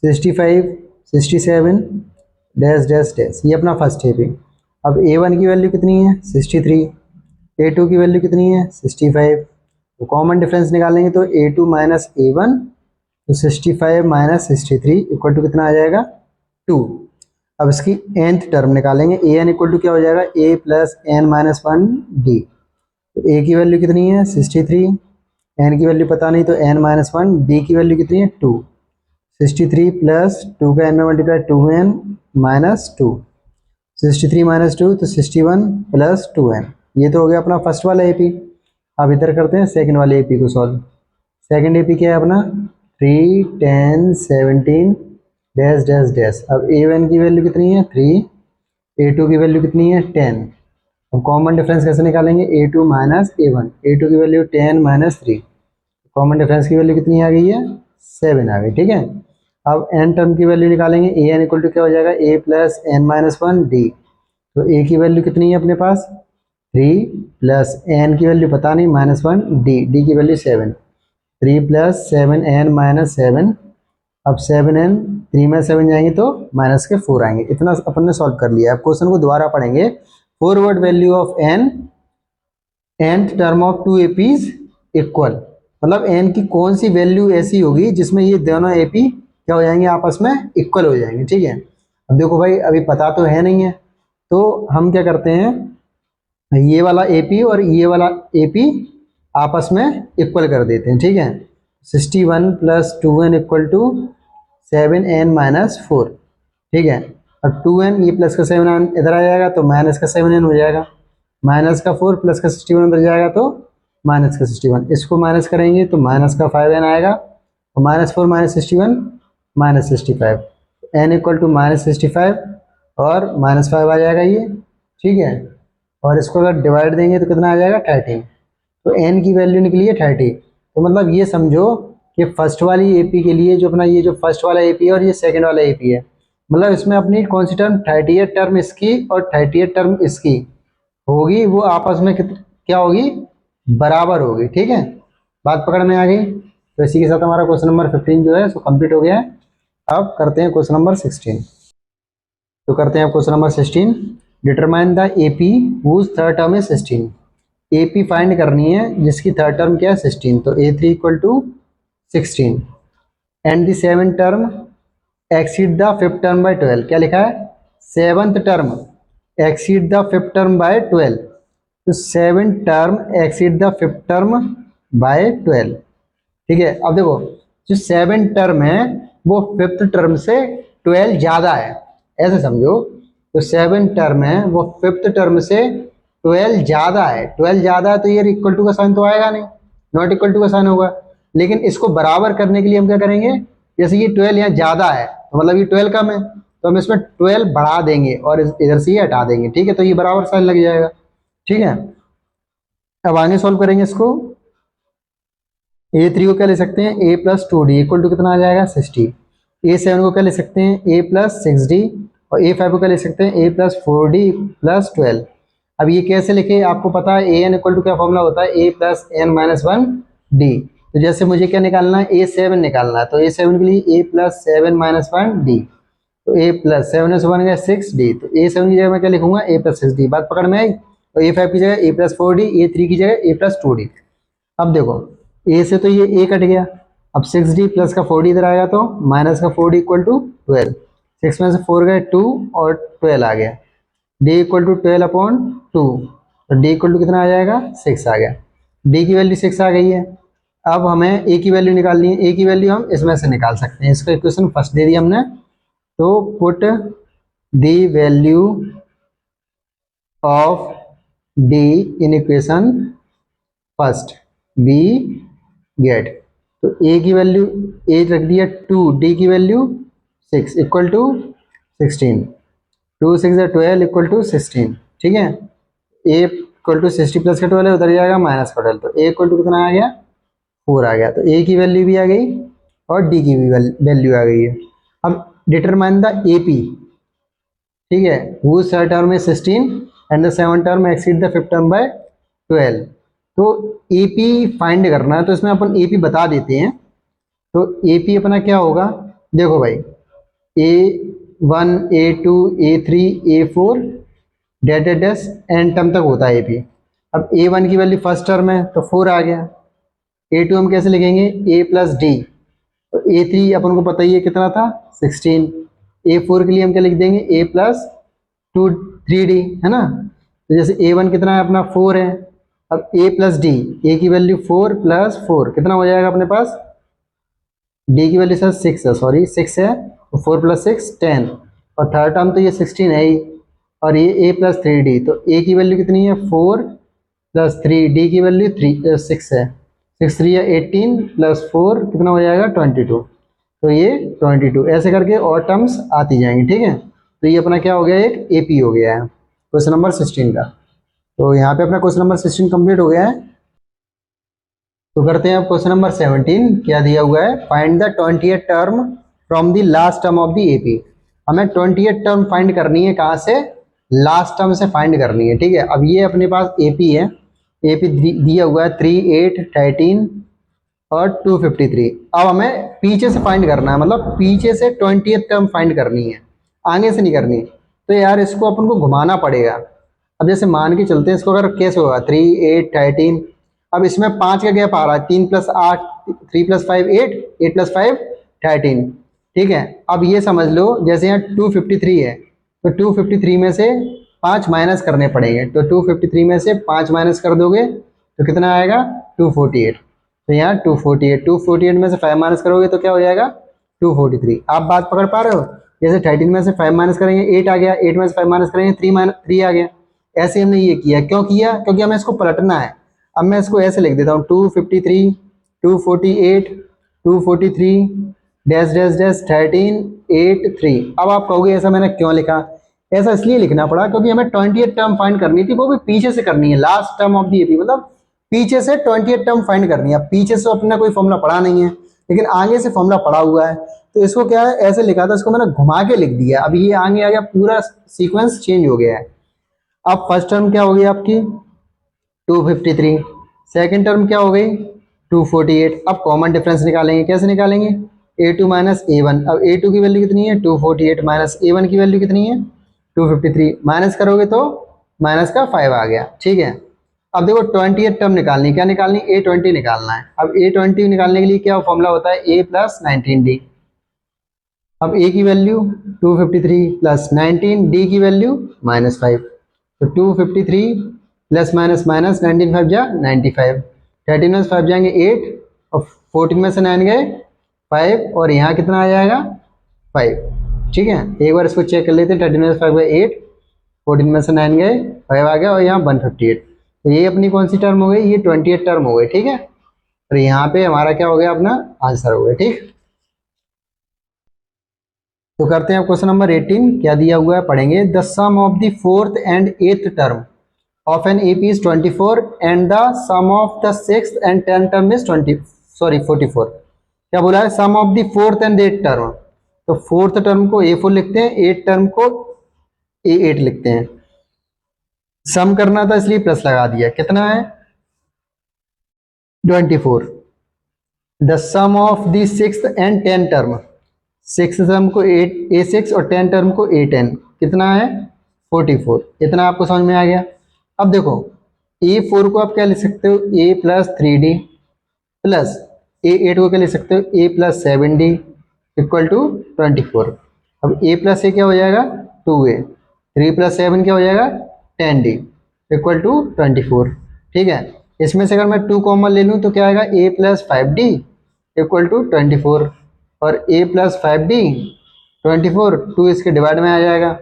65, 67 डैश डैश डैश, ये अपना फर्स्ट AP। अब A1 की वैल्यू कितनी है 63, A2 की वैल्यू कितनी है 65। तो कॉमन डिफरेंस निकालेंगे तो A2 माइनस A1, तो 65 माइनस 63 इक्वल टू कितना आ जाएगा 2। अब इसकी nth टर्म निकालेंगे, an इक्वल टू क्या हो जाएगा a plus N minus one D. तो a की वैल्यू कितनी है 63, n की वैल्यू पता नहीं तो n माइनस वन, डी की वैल्यू कितनी है 2। 63 प्लस 2 का n में मल्टीप्लाई 2n माइनस 2, 63 माइनस 2 तो 61 प्लस 2n। ये तो हो गया अपना फर्स्ट वाला AP। अब इधर करते हैं सेकंड वाले AP को सॉल्व। सेकंड AP क्या है अपना 3, 10, 17 डैश डैश डैश। अब A1 की वैल्यू कितनी है 3, A2 की वैल्यू कितनी है 10। अब कॉमन डिफरेंस कैसे निकालेंगे, A2 माइनस A1, A2 की वैल्यू 10 माइनस 3, कॉमन डिफरेंस की वैल्यू कितनी आ गई है 7 आ गई, ठीक है। अब n टर्म की वैल्यू निकालेंगे, an इक्वल टू क्या हो जाएगा a plus N minus one D. तो a की वैल्यू कितनी है अपने पास 3 प्लस n की वैल्यू पता नहीं माइनस वन, डी की वैल्यू 7, 3 प्लस 7n माइनस 7। अब 7n 3 में 7 जाएंगे तो माइनस के 4 आएंगे। इतना अपन ने सॉल्व कर लिया। अब क्वेश्चन को दोबारा पढ़ेंगे, forward value of n nth term of 2 APs equal, मतलब n की कौन सी वैल्यू ऐसी होगी जिसमें ये दोनों AP क्या हो जाएंगे आपस में इक्वल हो जाएंगे, ठीक है। अब देखो भाई अभी पता तो है नहीं है, तो हम क्या करते हैं, ये वाला AP और ये वाला AP आपस में इक्वल कर देते हैं, ठीक है। 61 plus 2n equal to 7n minus 4, ठीक है। और 2n ये प्लस का 7n इधर आ जाएगा तो माइनस का 7n हो जाएगा, माइनस का 4 प्लस का 61 इधर जाएगा तो माइनस का 61, इसको माइनस करेंगे तो माइनस का 5n आएगा, और minus 4 minus 61 minus 65, n equal to minus 65 और माइनस 5 आ जाएगा ये, ठीक है। और इसको अगर डिवाइड देंगे तो कितना आ जाएगा 13, तो n की वैल्यू निकली है 30। तो मतलब ये समझो कि फर्स्ट वाली AP के लिए जो अपना ये जो फर्स्ट वाला AP है और ये सेकंड वाला AP है, मतलब इसमें अपनी कौन सी टर्म 30th टर्म इसकी और 30th टर्म इसकी होगी, वो आपस में क्या होगी बराबर होगी, ठीक है। बात पकड़ में आ गई। तो इसी के साथ हमारा क्वेश्चन नंबर 15 जो है सो कंप्लीट हो गया है। अब करते हैं क्वेश्चन नंबर 16। तो करते हैं question number 16, determine the AP whose third term is 16। AP find करनी है जिसकी थर्ड टर्म क्या है 16, तो A3 equal to 16 and the seven term exceed the fifth term by 12। क्या लिखा है, seventh term exceed the fifth term by 12, तो seven term exceed the fifth term by 12, ठीक है। अब देखो जो सेवन टर्म है वो फिफ्थ टर्म से 12 ज़्यादा है, ऐसे समझो। तो सेवन टर्म है वो फिफ्थ टर्म से 12 ज़्यादा है, 12 ज़्यादा है तो ये इक्वल टू का साइन तो आएगा नहीं, नॉट इक्वल टू का साइन होगा। लेकिन इसको बराबर करने के लिए हम क्या करेंगे, जैसे ये 12 यहाँ ज़्यादा है तो मतलब ये 12 कम है, तो हम इसमें 12 बढ़ा देंगे और इधर से ये हटा देंगे, ठीक है। तो ये बराबर साइन लग जाएगा, ठीक है। अब आगे सॉल्व करेंगे इसको। A3 को क्या ले सकते हैं a plus 2d equal to कितना आ जाएगा 60। A7 को क्या ले सकते हैं a प्लस 6d, और A5 को क्या ले सकते हैं a प्लस 4d प्लस 12। अब ये कैसे लिखे, आपको पता है an इक्वल टू क्या फॉर्मूला होता है a plus N minus one D. तो जैसे मुझे क्या निकालना है A7 निकालना है, तो A7 के लिए a plus 7 minus one D, तो a प्लस 7 से बन गया 6d, तो A7 की जगह मैं क्या लिखूंगा a प्लस 6d, बात पकड़ में आई। और A5 की जगह a प्लस 4d, A3 की जगह a प्लस 2d। अब देखो a से तो ये a कट गया, अब 6d प्लस का 4d इधर आएगा तो माइनस का 4d इक्वल टू 12, 6 में से 4 गए 2 और 12 आ गया, डी इक्वल टू 12/2, तो डी इक्वल टू कितना आ जाएगा, 6 आ गया। डी की वैल्यू 6 आ गई है। अब हमें ए की वैल्यू निकालनी है। ए की वैल्यू हम इसमें से निकाल सकते हैं, इसका इक्वेशन फर्स्ट दे दिया हमने। तो put the value of D in equation first, we get. तो ए की वैल्यू, ए रख दिया 2, डी की value 6 equal to 16, 2 6 12 equal to 16, ठीक है। ए इक्वल टू 60 प्लस का 12 है, उधर जाएगा माइनस का 12, तो ए इक्वल टू कितना आ गया, 4 आ गया। तो ए की वैल्यू भी आ गई और डी की भी वैल्यू आ गई है। अब डिटरमाइन द ए पी, ठीक है, whose third term is 16 and the seventh term exceed the fifth term by 12। तो ए पी फाइंड करना है, तो इसमें अपन ए पी बता देते हैं। तो ए पी अपना क्या होगा, देखो भाई, A1 A2 A3 A4 dash dash dash N term तक होता है ए पी। अब A1 की वैल्यू फर्स्ट टर्म है तो 4 आ गया। A2 हम कैसे लिखेंगे, A प्लस डी। तो A3 अपन को पता ही है कितना था, 16। A4 के लिए हम क्या लिख देंगे, A प्लस 3D, है ना। तो जैसे A1 कितना है अपना, 4 है। अब A प्लस डी, ए की वैल्यू 4 प्लस 4 कितना हो जाएगा अपने पास, डी की वैल्यू सर 6 है, सॉरी 6 है, तो 4 प्लस 6 10, और थर्ड टर्म तो ये 16 है ही, और ये A प्लस 3D। तो A की वैल्यू कितनी है, 4 प्लस 3, डी की वैल्यू 6 है, 6 3 है 18 प्लस 4 कितना हो जाएगा 22। तो ये 22 ऐसे करके और टर्म्स आती जाएंगी, ठीक है। तो ये अपना क्या हो गया, एक AP हो गया है क्वेश्चन नंबर 16 का। तो यहाँ पे अपना क्वेश्चन नंबर 16 कंप्लीट हो गया है। तो करते हैं अब क्वेश्चन नंबर 17, क्या दिया हुआ है, find the 20th term from the last term of the AP। हमें 20th टर्म फाइंड करनी है, कहाँ से, लास्ट टर्म से फाइंड करनी है, ठीक है। अब ये अपने पास AP है, AP दिया हुआ है 3 8 13 और 253। अब हमें पीछे से फाइंड करना है, मतलब पीछे से 20th टर्म फाइंड करनी है, आगे से नहीं करनी। तो यार इसको अपन को घुमाना पड़ेगा। अब जैसे मान के चलते हैं, इसको अगर कैसे होगा, 3 8 13, अब इसमें 5 का गैप आ रहा है, 3 प्लस 8 3 प्लस 5 8, 8 प्लस 5 13, ठीक है। अब ये समझ लो जैसे यहाँ 253 है, तो 253 में से 5 माइनस करने पड़ेंगे। तो 253 में से 5 माइनस कर दोगे तो कितना आएगा, 248। तो यहाँ 248 में से 5 माइनस करोगे तो क्या हो जाएगा, 243। आप बात पकड़ पा रहे हो, जैसे 13 में से 5 माइनस करेंगे 8 आ गया, 8 में से 5 माइनस करेंगे 3 आ गया। ऐसे हमने ये किया, क्यों किया, क्योंकि हमें इसको पलटना है। अब मैं इसको ऐसे लिख देता हूँ, 253 248 243 डैश डैश डैश 13 8 3। अब आप कहोगे ऐसा मैंने क्यों लिखा, ऐसा इसलिए लिखना पड़ा क्योंकि हमें 20th टर्म फाइंड करनी थी, वो भी पीछे से करनी है, last term of the AP, मतलब पीछे से 20th टर्म फाइंड करनी है। पीछे से अपना कोई फॉर्मूला पढ़ा नहीं है, लेकिन आगे से फॉर्मूला पढ़ा हुआ है, तो इसको क्या है ऐसे लिखा था, इसको मैंने घुमा के लिख दिया। अब ये आगे आ गया, पूरा सीक्वेंस चेंज हो गया है। अब फर्स्ट टर्म क्या हो गई आपकी 253, सेकेंड टर्म क्या हो गई 248। अब कॉमन डिफरेंस निकालेंगे, कैसे निकालेंगे, A2 माइनस A1। अब A2 की वैल्यू कितनी है 248, माइनस A1 की वैल्यू कितनी है 253, माइनस करोगे तो माइनस का 5 आ गया, ठीक है। अब देखो 20th टर्म निकालनी, क्या निकालनी, A20 निकालना है। अब A20 निकालने के लिए क्या फॉर्मूला होता है, A प्लस 19D। अब A की वैल्यू 253 प्लस 19, D की वैल्यू -5। तो 253 प्लस माइनस माइनस 19 5 जा 95, 13 में से 5 जाएंगे 8, और 14 में से 9 गए 5, और यहाँ कितना आ जाएगा 5, ठीक है। एक बार इसको चेक कर लेते हैं, 13 में से 5 गए 8, 14 में से 9 गए 5 आ गया, और यहाँ 158। तो ये अपनी कौन सी टर्म हो गई, ये 20th टर्म हो गई, ठीक है। और यहाँ पे हमारा क्या हो गया, अपना आंसर हो गया, ठीक। तो करते हैं क्वेश्चन नंबर 18, क्या दिया हुआ है पढ़ेंगे। The sum of the 4th and 8th term of an AP is 24 and the sum of the 6th and 10th term is 44। क्या बोला है, sum of the 4th and 8th term. तो 4th term को A4 लिखते हैं, 8th term को A8 लिखते हैं। सम करना था इसलिए प्लस लगा दिया, कितना है 24। The sum of the 6th and 10th term, 6th term को A6 और 10th टर्म को A10, कितना है 44। इतना आपको समझ में आ गया। अब देखो A4 को आप क्या लिख सकते हो, A plus 3D plus A8 को क्या लिख सकते हो, A plus 7D equal to 24। अब A प्लस A क्या हो जाएगा 2A, 3 + 7 क्या हो जाएगा 10d इक्वल टू 24। ठीक है, इसमें से अगर मैं 2 कॉमन ले लूँ तो क्या आएगा a + 5d इक्वल टू 24, और a + 5d 24, 2 इसके डिवाइड में आ जाएगा,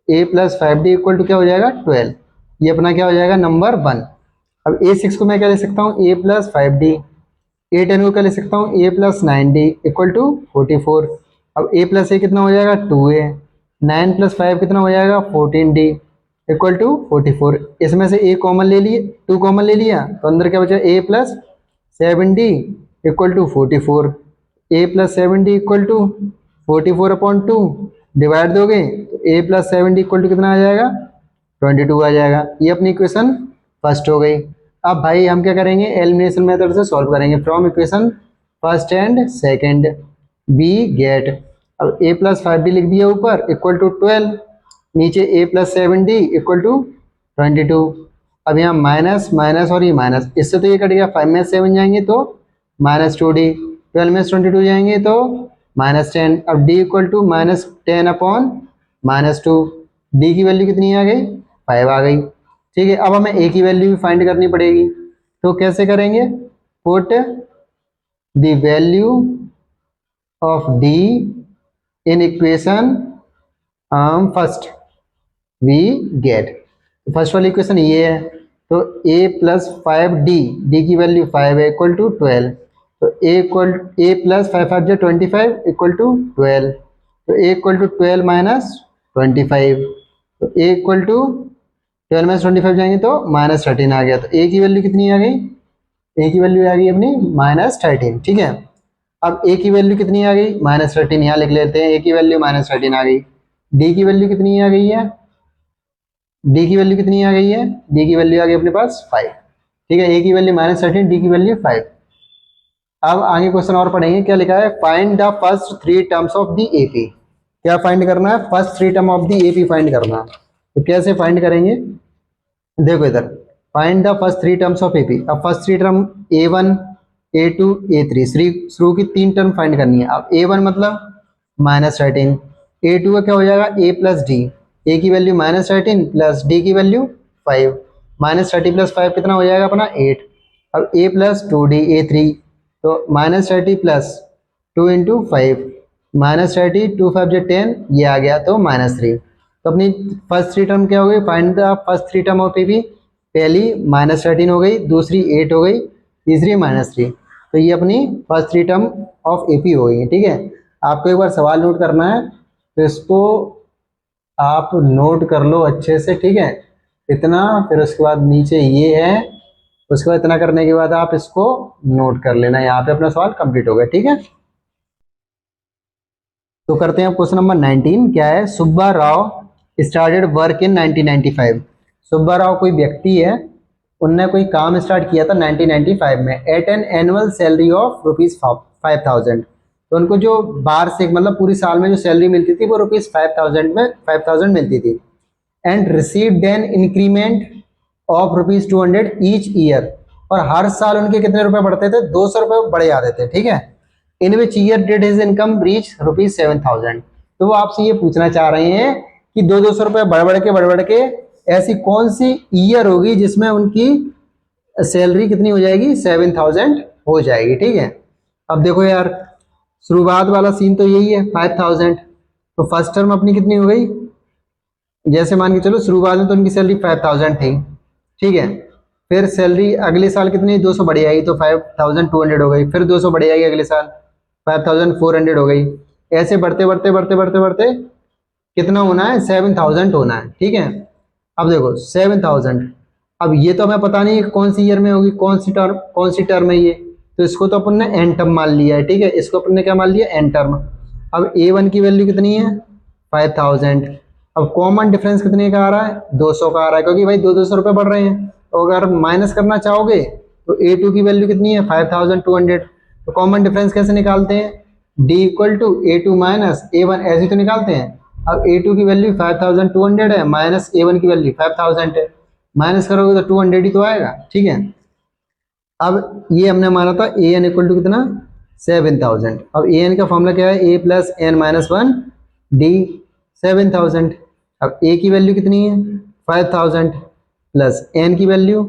a + 5d इक्वल टू क्या हो जाएगा 12। ये अपना क्या हो जाएगा नंबर 1। अब a6 को मैं क्या ले सकता हूँ a + 5d, a10 को क्या ले सकता हूँ a + 9d इक्वल टू 44। अब a + a कितना हो जाएगा 2a, 9 + 5 कितना हो जाएगा 14d इक्वल टू 44। इसमें से a कॉमन ले लिए, 2 कॉमन ले लिया तो अंदर क्या बचा a + 7d equal to 44, a + 7d equal to 44/2 divide दोगे तो a + 7d इक्वल टू कितना आ जाएगा 22 आ जाएगा। ये अपनी इक्वेशन फर्स्ट हो गई। अब भाई हम क्या करेंगे एलिमिनेशन मेथड से सॉल्व करेंगे from equation first and second we get. अब a + 5d लिख दिया ऊपर इक्वल टू 12, नीचे a + 7d इक्वल टू 22। अब यहाँ माइनस माइनस और ये माइनस, इससे तो ये कट गया, 5 में 7 जाएंगे तो -2d, 12 में 22 जाएंगे तो -10। अब d इक्वल टू -10/-2, d की वैल्यू कितनी आ गई 5 आ गई। ठीक है, अब हमें a की वैल्यू भी फाइंड करनी पड़ेगी, तो कैसे करेंगे, put the value of d in equation first we get. First वाली इक्वेशन ये है, तो a + 5d, d की वैल्यू 5 है इक्वल टू 12, तो a + 5 5 जो 25 इक्वल टू 12, तो a इक्वल टू 12 - 25, तो a इक्वल टू 12 - 25 जाएंगे तो -13 आ गया। तो a की वैल्यू कितनी आ गई, a की वैल्यू आ गई अपनी -13। ठीक है, अब a की वैल्यू कितनी आ गई -13, यहाँ लिख लेते हैं a की वैल्यू -13 आ गई। d की वैल्यू कितनी आ गई है, d की वैल्यू कितनी आ गई है, d की वैल्यू आ गई अपने पास 5। ठीक है, a की वैल्यू -13, d की वैल्यू 5। अब आगे क्वेश्चन और पढ़ेंगे, क्या लिखा है, find the first 3 terms of the AP. क्या फाइंड करना है, first 3 term of the AP find करना है। तो कैसे फाइंड करेंगे, देखो इधर, find the first 3 terms of AP. अब first 3 term a1 a2 a3 शुरू की 3 टर्म फाइंड करनी है। अब a1 मतलब -13, a2 का क्या हो जाएगा a + d, a की वैल्यू -13 प्लस d की वैल्यू 5, -30 + 5 कितना हो जाएगा अपना 8। अब a + 2d a3, तो -30 + 2 × 5, -30 2 5 जो 10, ये आ गया तो -3। तो अपनी फर्स्ट 3 टर्म क्या हो गई, find the first 3 term of AP. पहली -13 हो गई, दूसरी 8 हो गई, तीसरी -3। तो ये अपनी फर्स्ट 3 टर्म ऑफ एपी हो गई है। ठीक है, आपको एक बार सवाल नोट करना है, तो इसको आप नोट कर लो अच्छे से। ठीक है, इतना, फिर उसके बाद नीचे ये है, उसके बाद इतना करने के बाद आप इसको नोट कर लेना। यहाँ पे अपना सवाल कंप्लीट हो गया। ठीक है, तो करते हैं क्वेश्चन नंबर 19। क्या है, Subba Rao started work in 1995। Subba Rao कोई व्यक्ति है, उनने कोई काम स्टार्ट किया था 1995 में, at an annual salary of ₹5000। तो उनको जो वार्षिक मतलब पूरी साल में जो सैलरी मिलती थी वो ₹5000 मिलती थी, and received an increment of ₹200 each year. और हर साल उनके कितने रुपए बढ़ते थे, 200 रुपए बढ़े जाते थे। ठीक है, in which year did his income reach ₹7000। तो वो आपसे ये पूछना चाह रहे हैं कि 200 रुपए बढ़ बढ़ के ऐसी कौन सी ईयर होगी जिसमें उनकी सैलरी कितनी हो जाएगी 7000 हो जाएगी। ठीक है, अब देखो यार, शुरुआत वाला सीन तो यही है 5000, तो फर्स्ट टर्म अपनी कितनी हो गई, जैसे मान के चलो शुरुआत में तो उनकी सैलरी 5000 थी। ठीक है, फिर सैलरी अगले साल कितनी 200 बढ़ जाएगी तो 5200 हो गई, फिर 200 बढ़ जाएगी अगले साल 5400 हो गई। ऐसे बढ़ते बढ़ते बढ़ते बढ़ते बढ़ते कितना होना है 7000 होना है। ठीक है, अब देखो 7000, अब ये तो हमें पता नहीं कौन सी ईयर में होगी, कौन सी टर्म है ये, तो इसको तो अपन ने एन टर्म मान लिया है। ठीक है, इसको अपन ने क्या मान लिया एन टर्म। अब a1 की वैल्यू कितनी है 5000। अब कॉमन डिफरेंस कितने का आ रहा है 200 का आ रहा है, क्योंकि भाई 200 रुपए बढ़ रहे हैं। तो अगर माइनस करना चाहोगे तो a2 की वैल्यू कितनी है 5200। तो कॉमन डिफरेंस कैसे निकालते हैं, d equal to a2 minus a1, ऐसे तो निकालते हैं। अब a2 की वैल्यू 5200 है, माइनस a1 की वैल्यू 5000 है, माइनस करोगे तो 200 ही तो आएगा। ठीक है, अब ये हमने माना था an इक्वल टू कितना 7000। अब an का फॉर्मूला क्या है, a + n - 1 d 7000। अब ए की वैल्यू कितनी है 5000 प्लस एन की वैल्यू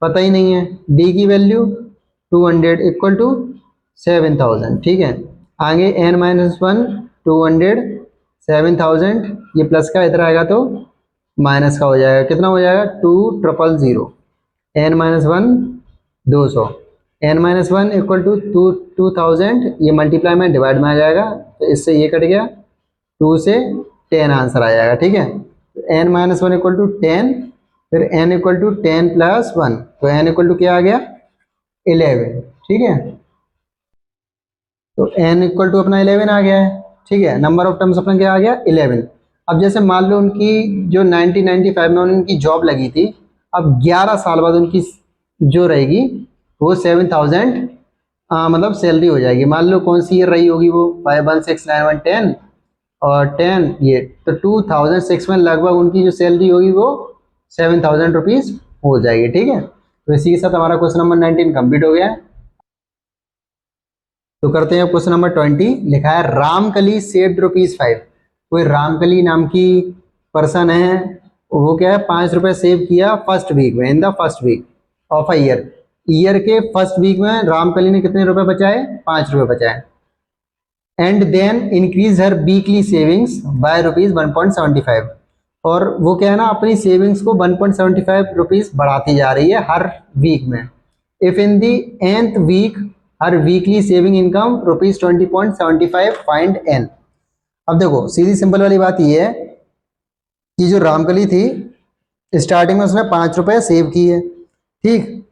पता ही नहीं है, डी की वैल्यू 200 इक्वल टू 7000। ठीक है, आगे एन माइनस वन 200 7000, ये प्लस का इधर आएगा तो माइनस का हो जाएगा, कितना हो जाएगा 2000, N minus one 200, N minus one equal to 2000, ये मल्टीप्लाई में डिवाइड में आ जाएगा, तो इससे ये कट गया, 2 से 10 आंसर आ जाएगा। ठीक है, N minus one equal to 10, फिर एन इक्वल टू 10 प्लस 1, तो एन इक्वल टू क्या आ गया 11। ठीक है, तो एन इक्वल टू अपना 11 आ गया है। ठीक है, नंबर ऑफ टर्म्स अपना क्या आ गया 11। अब जैसे मान लो उनकी जो 1995 में उनकी जॉब लगी थी, अब 11 साल बाद उनकी जो रहेगी वो 7000 मतलब सैलरी हो जाएगी। मान लो कौन सी ईयर रही होगी वो 5169110 और 10 ये, तो 2006 में लगभग उनकी जो सैलरी होगी वो 7000 रुपीज़ हो जाएगी। ठीक है, तो इसी के साथ हमारा क्वेश्चन नंबर 19 कंप्लीट हो गया है। तो करते हैं क्वेश्चन नंबर 20। लिखा है रामकली सेव्ड ₹5। कोई रामकली नाम की पर्सन है, वो क्या है 5 रुपए सेव किया फर्स्ट वीक में, in the first week of a year. Year के फर्स्ट वीक में रामकली ने कितने रुपए बचाए 5 रुपए बचाए। And then increase her weekly savings by ₹1.75। और वो क्या है ना अपनी सेविंग्स को 1.75 रुपीज बढ़ाती जा रही है हर वीक में। If in the nth week her weekly saving income ₹20.75, find N. अब देखो सीधी सिंपल वाली बात ये है कि जो रामकली थी स्टार्टिंग में उसने 5 रुपए सेव किए। ठीक,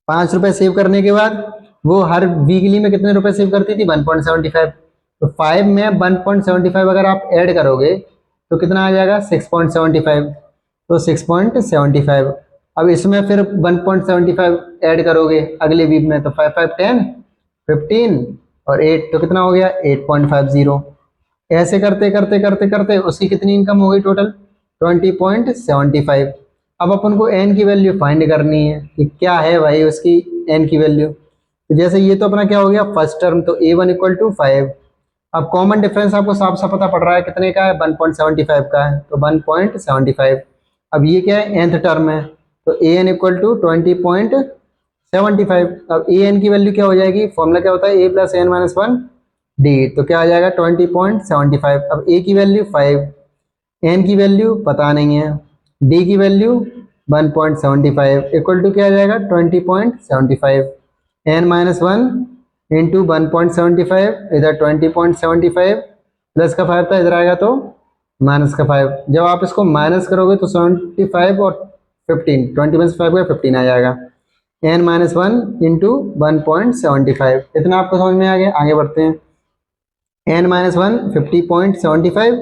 5 रुपए सेव करने के बाद वो हर वीकली में कितने रुपए सेव करती थी 1.75। तो 5 में 1.75 अगर आप ऐड करोगे तो कितना आ जाएगा 6.75, तो 6.75। अब इसमें फिर 1.75 ऐड करोगे अगले वीक में, तो 5 5 10 15 और 8, तो कितना हो गया 8.50। ऐसे करते करते करते करते उसकी कितनी इनकम हो गई टोटल 20.75। अब अपन को एन की वैल्यू फाइंड करनी है कि क्या है भाई उसकी एन की वैल्यू। तो जैसे ये तो अपना क्या हो गया फर्स्ट टर्म, तो a1 इक्वल टू 5। अब कॉमन डिफरेंस आपको साफ साफ पता पड़ रहा है कितने का है 1.75 का है, तो 1.75। अब ये क्या है nth टर्म है, तो an इक्वल टू 20.75। अब an की वैल्यू क्या हो जाएगी, फॉर्मूला क्या होता है a plus N minus one D, तो क्या आ जाएगा 20.75। अब a की वैल्यू 5, n की वैल्यू पता नहीं है, d की वैल्यू 1.75 इक्वल टू क्या आ जाएगा 20.75। n माइनस वन इंटू 1.75, इधर 20.75 प्लस का 5 था, इधर आएगा तो माइनस का 5। जब आप इसको माइनस करोगे तो 75 और 15, 20 में से 5 का 15 आ जाएगा। n माइनस वन इंटू 1.75, इतना आपको समझ में आ गया। आगे बढ़ते हैं, n माइनस वन 50.75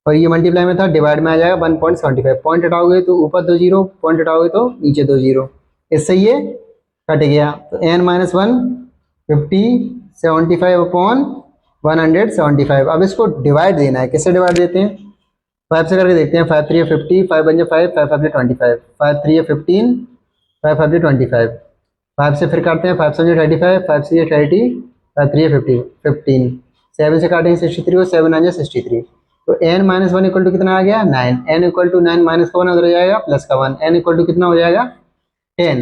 और ये मल्टीप्लाई में था, डिवाइड में आ जाएगा 1.75। पॉइंट हटाओगे तो ऊपर 2 जीरो, पॉइंट हटाओगे तो नीचे 2 जीरो, इससे ये कट गया। तो n माइनस वन 50.75 अपॉन 175। अब इसको डिवाइड देना है, किससे डिवाइड देते हैं 5 से करके देखते हैं। 5 3 50, 5 5 5, 5 5 25, 5 3 15, 5 5 25। 5 से फिर काटते हैं, 5 7 35, 5 6 30, 5 3 50 15। 7 से काटेंगे 63 और 7 9 63। तो n minus one equal to कितना आ गया 9। n इक्वल टू 9 माइनस का 1 उधर जाएगा प्लस का 1, n इक्वल टू कितना हो जाएगा 10।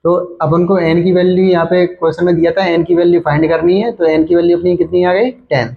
तो अपन को n की वैल्यू यहाँ पे क्वेश्चन में दिया था, n की वैल्यू फाइंड करनी है, तो n की वैल्यू अपनी कितनी आ गई 10।